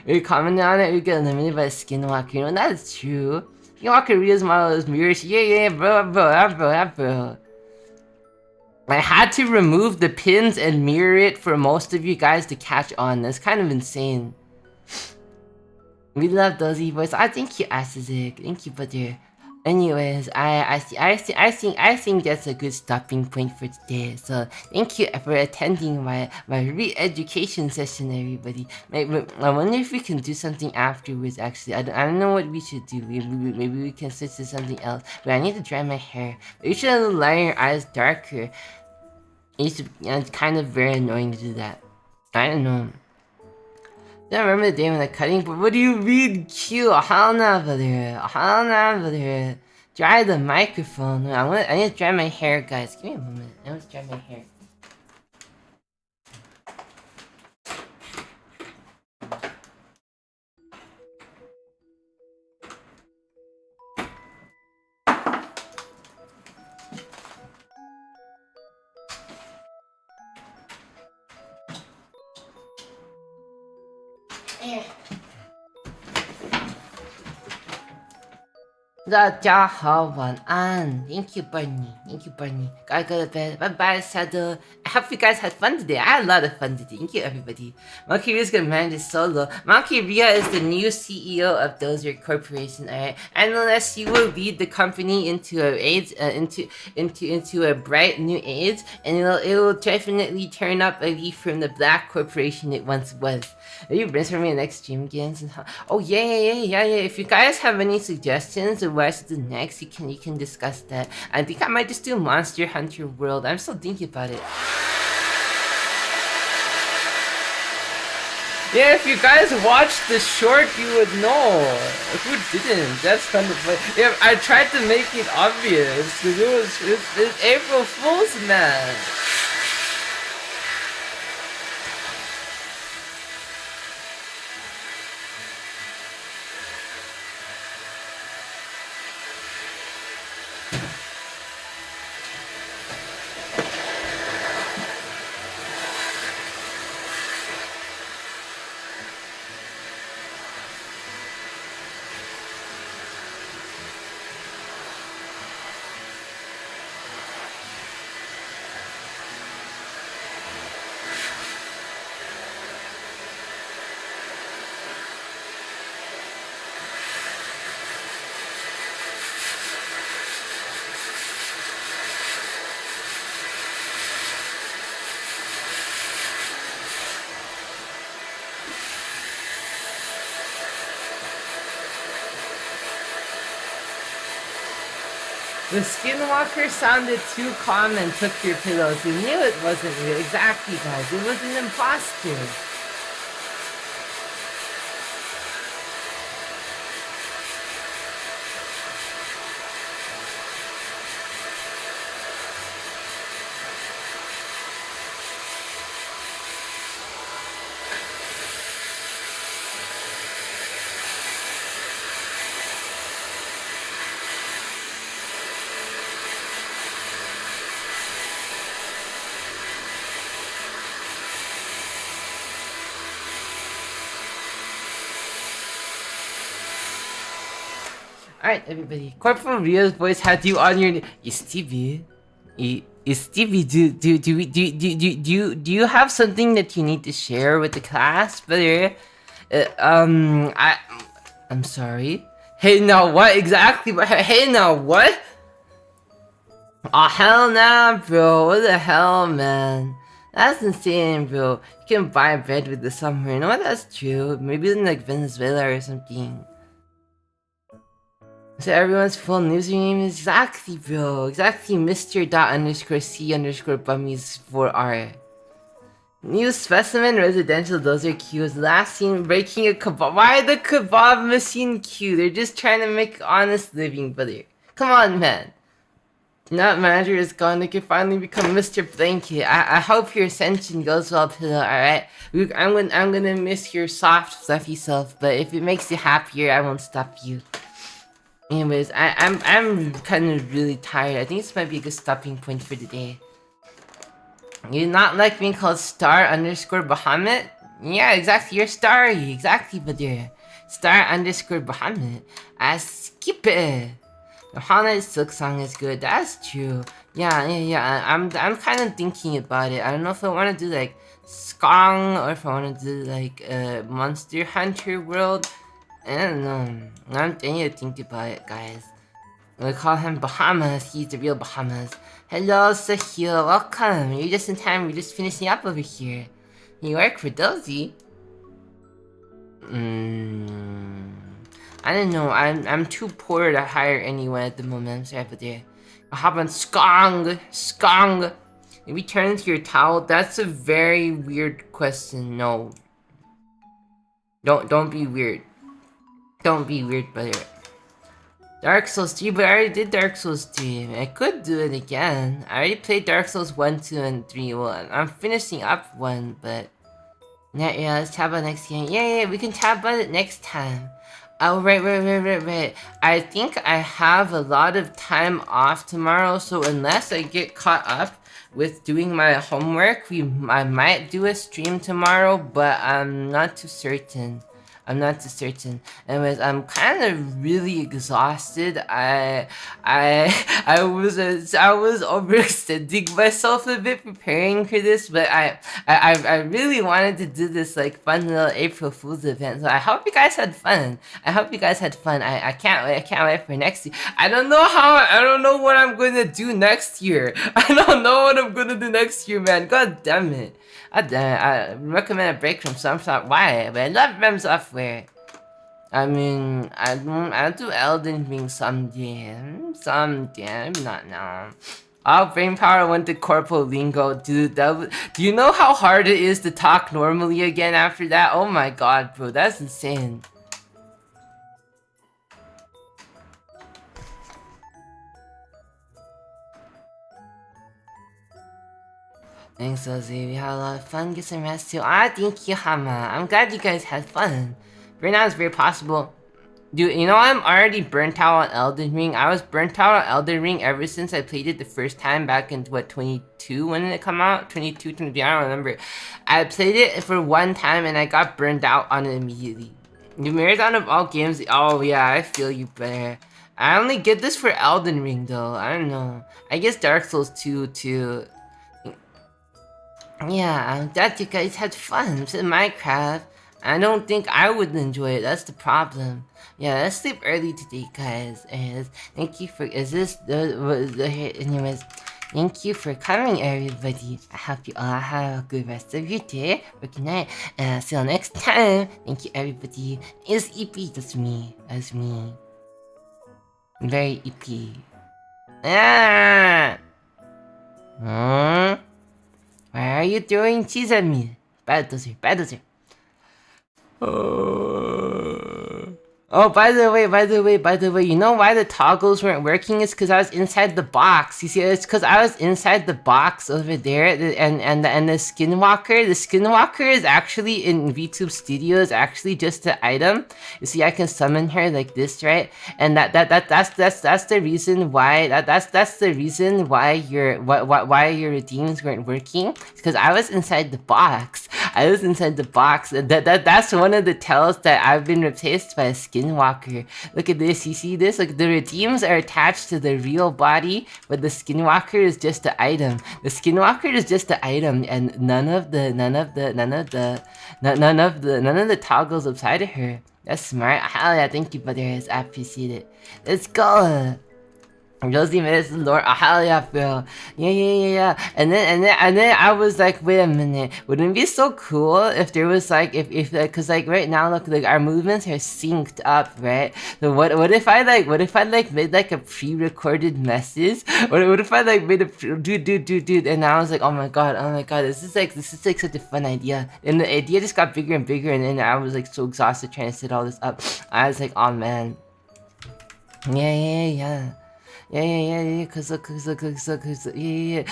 If you comment on it, you get eliminated by a Skinwalker. You know, that's true. Skinwalker Ria's model is mirrors. Yeah, bro. I had to remove the pins and mirror it for most of you guys to catch on. That's kind of insane. We love Dozy voice. I think you Asazik. Thank you, brother. Anyways, I think that's a good stopping point for today. So thank you for attending my re-education session, everybody. I wonder if we can do something afterwards. Actually, I don't know what we should do. Maybe we can switch to something else. But I need to dry my hair. But you should line your eyes darker. It's kind of very annoying to do that. I don't know. I remember the day when the cutting board. What do you mean cute? Hell no, brother. Dry the microphone. I need to dry my hair, guys. Give me a moment. I want to dry my hair. Thank you, Barney. Gotta go to bed. Bye-bye, Saddle. I hope you guys had fun today. I had a lot of fun today. Thank you, everybody. Monkey Ria's gonna manage this solo. Monkey Ria is the new CEO of Dozer Corporation, alright? And unless she will lead the company into a bright new age, and it will definitely turn up a leaf from the black corporation it once was. Are you brainstorming the next stream games? Oh yeah. If you guys have any suggestions of what I should do next, you can discuss that. I think I might just do Monster Hunter World. I'm still thinking about it. Yeah, if you guys watched the short, you would know. Who didn't? That's kind of funny. Yeah, I tried to make it obvious because it's April Fool's, man. The skinwalker sounded too calm and took your pillows. You knew it wasn't real. Exactly, guys. It was an imposter. Alright, everybody. Corporal Ria's voice had you on your... Stevie? Stevie, do you have something that you need to share with the class, brother? I'm sorry. Hey, now what exactly? Hey, now what? Oh, hell nah, bro. What the hell, man? That's insane, bro. You can buy bread with the somewhere. You know what? That's true. Maybe in like Venezuela or something. So everyone's full username is exactly, bro. Exactly, Mr._C_bummies4R. New specimen residential Dozer queues. Last seen breaking a kebab. Why the kebab machine queue? They're just trying to make honest living, brother. Come on, man. Now that manager is gone, they can finally become Mr. Blanket. I hope your ascension goes well, Pillow, alright? I'm gonna miss your soft, fluffy self, but if it makes you happier, I won't stop you. Anyways, I'm kind of really tired. I think this might be a good stopping point for the day. You not like being called Star_Bahamut? Yeah, exactly. You're Starry. Exactly, brother. Star_Bahamut. I skip it. Yohana's Silk Song is good. That's true. Yeah. I'm kind of thinking about it. I don't know if I want to do like Skong or if I want to do like Monster Hunter World. I don't know. I'm thinking to think about it, guys. We call him Bahamas. He's the real Bahamas. Hello, Sahil. Welcome. You're just in time. We're just finishing up over here. You work for Dozy? I don't know. I'm too poor to hire anyone at the moment. I'm sorry, but there. How about Skong? Skong. If we turn into your towel, that's a very weird question. No. Don't be weird. Don't be weird, brother. Dark Souls 3, but I already did Dark Souls 3. I could do it again. I already played Dark Souls 1, 2, and 3. Well, I'm finishing up 1, but... Yeah, let's tab about next game. Yeah, we can tab about it next time. Oh, right. I think I have a lot of time off tomorrow, so unless I get caught up with doing my homework, I might do a stream tomorrow, but I'm not too certain. Anyways, I'm kind of really exhausted. I was overextending myself a bit preparing for this, but I really wanted to do this like fun little April Fool's event. So I hope you guys had fun. I can't wait for next year. I don't know what I'm gonna do next year. I don't know what I'm gonna do next year, man. God damn it. I recommend a break from some sort. Why? But I love REM software. I mean, I'll do Elden Ring someday. Not now. All brain power went to corporal lingo, dude. Do you know how hard it is to talk normally again after that? Oh my god, bro, that's insane. Thanks, Dozy. We had a lot of fun. Get some rest too. Ah, thank you, Hama. I'm glad you guys had fun. Right now, it's very possible. Dude, you know I'm already burnt out on Elden Ring. I was burnt out on Elden Ring ever since I played it the first time back in, what, 22? When did it come out? 22, 23, I don't remember. I played it for one time and I got burned out on it immediately. The marathon of all games, oh yeah, I feel you, brother. I only get this for Elden Ring though, I don't know. I guess Dark Souls 2 too. Yeah, I'm glad you guys had fun with Minecraft. I don't think I would enjoy it, that's the problem. Yeah, let's sleep early today, guys. And thank you for, anyways, thank you for coming, everybody. I hope you all have a good rest of your day or good night. And I'll see you next time. Thank you, everybody. It's EP, that's me. That's me. I'm very EP. Ah! Hmm? Why are you throwing cheese at me? Bad Dozer, bad Dozer. Oh, by the way, you know why the toggles weren't working? It's because I was inside the box. You see, it's because I was inside the box over there, and the skinwalker is actually in VTube Studio is actually just an item. You see, I can summon her like this, right? And that's the reason why that's the reason why your redeems weren't working. Because I was inside the box. That's one of the tells that I've been replaced by a skinwalker. Look at this, you see this? Like the redeems are attached to the real body, but the skinwalker is just the item. The skinwalker is just the item, and none of the toggles upside of her. That's smart. Hell yeah, thank you, brothers. I appreciate it. Let's go. Josie Medicine Lord, oh hell yeah, bro. Yeah. And then I was like, wait a minute, wouldn't it be so cool if there was like, if cause like right now, look, like our movements are synced up, right? So what if I made like a pre-recorded message? What if I like made a dude, and I was like, oh my god, this is like such a fun idea. And the idea just got bigger and bigger, and then I was like so exhausted trying to set all this up. I was like, oh man. Yeah. Cause yeah.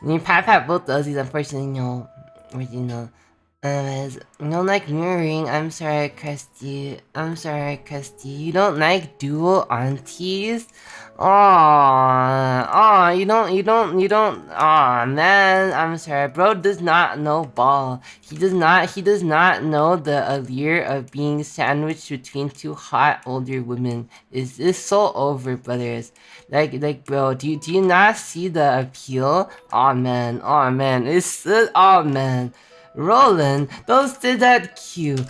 You pat both Dozies, unfortunately, no. Original. You don't like mirroring. I'm sorry, Krusty. You don't like dual aunties? Aw, you don't, aw, man, I'm sorry, bro does not know ball. He does not know the allure of being sandwiched between two hot older women. Is this so over, brothers? Like, bro, do you not see the appeal? Aw, man, it's, aw, man. Roland, don't say that cute.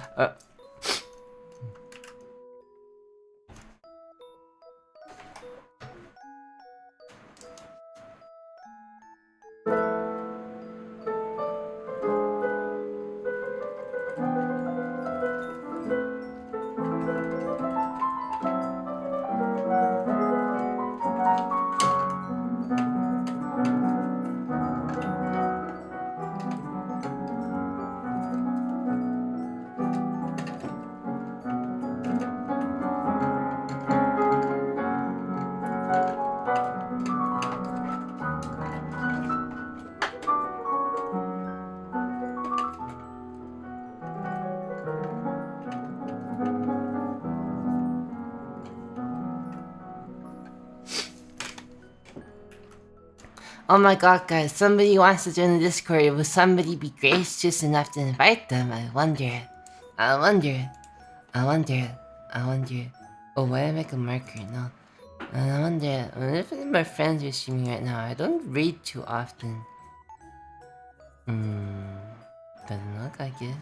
Oh my god, guys, somebody wants to join the Discord. Will somebody be gracious enough to invite them? I wonder. Oh, why did I make a marker? No. I wonder if any of my friends are streaming right now. I don't raid too often. Doesn't look like it.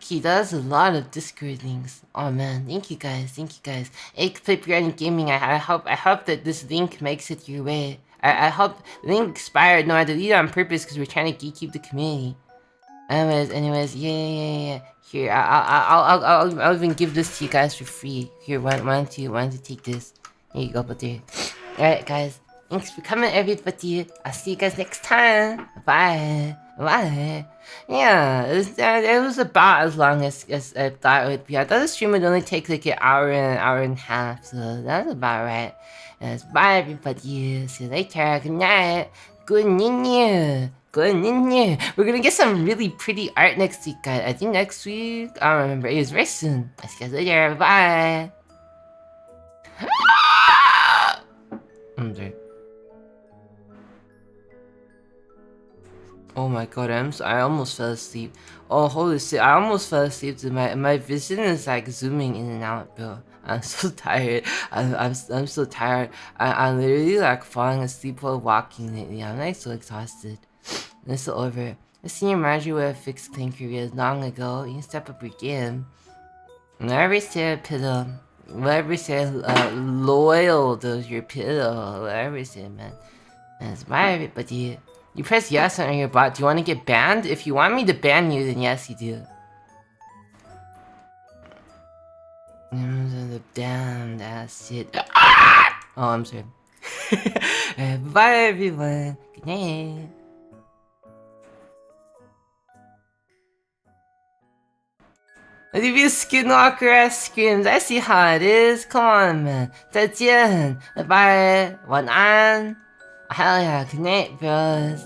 Okay, that's a lot of Discord links. Oh man, thank you guys, Eggflip Gaming, I hope that this link makes it your way. I hope the link expired. No, I deleted it on purpose because we're trying to gatekeep the community. Anyways, yeah. Here, I'll even give this to you guys for free. Here, why don't you take this? Here you go, but there. Alright, guys. Thanks for coming, everybody. I'll see you guys next time. Bye. Yeah, it was about as long as I thought it would be. I thought the stream would only take like an hour and a half, so that's about right. Yes, bye, everybody. See you later. Good night. Good night. We're gonna get some really pretty art next week, guys. I think next week. I don't remember. It was very soon. I'll see you guys later. Bye. I'm sorry. Oh my god, I almost fell asleep. Oh holy shit, I almost fell asleep to my vision is like zooming in and out, bro. I'm so tired. I'm so tired. I'm literally like falling asleep while walking lately. I'm like so exhausted. This is over. The senior manager would have fixed clean careers long ago. You can step up your game. Whatever say pillow. Whatever say loyal to your pillow. Whatever say, man. That's bye, everybody. You press yes on your bot. Do you want to get banned? If you want me to ban you, then yes, you do. Damn, that's it. Oh, I'm sorry. Bye, everyone. Good night. Let me be a skinwalker ass screams. I see how it is. Come on, man. 再见. Bye. 晚安. Hell yeah. Good night, bros.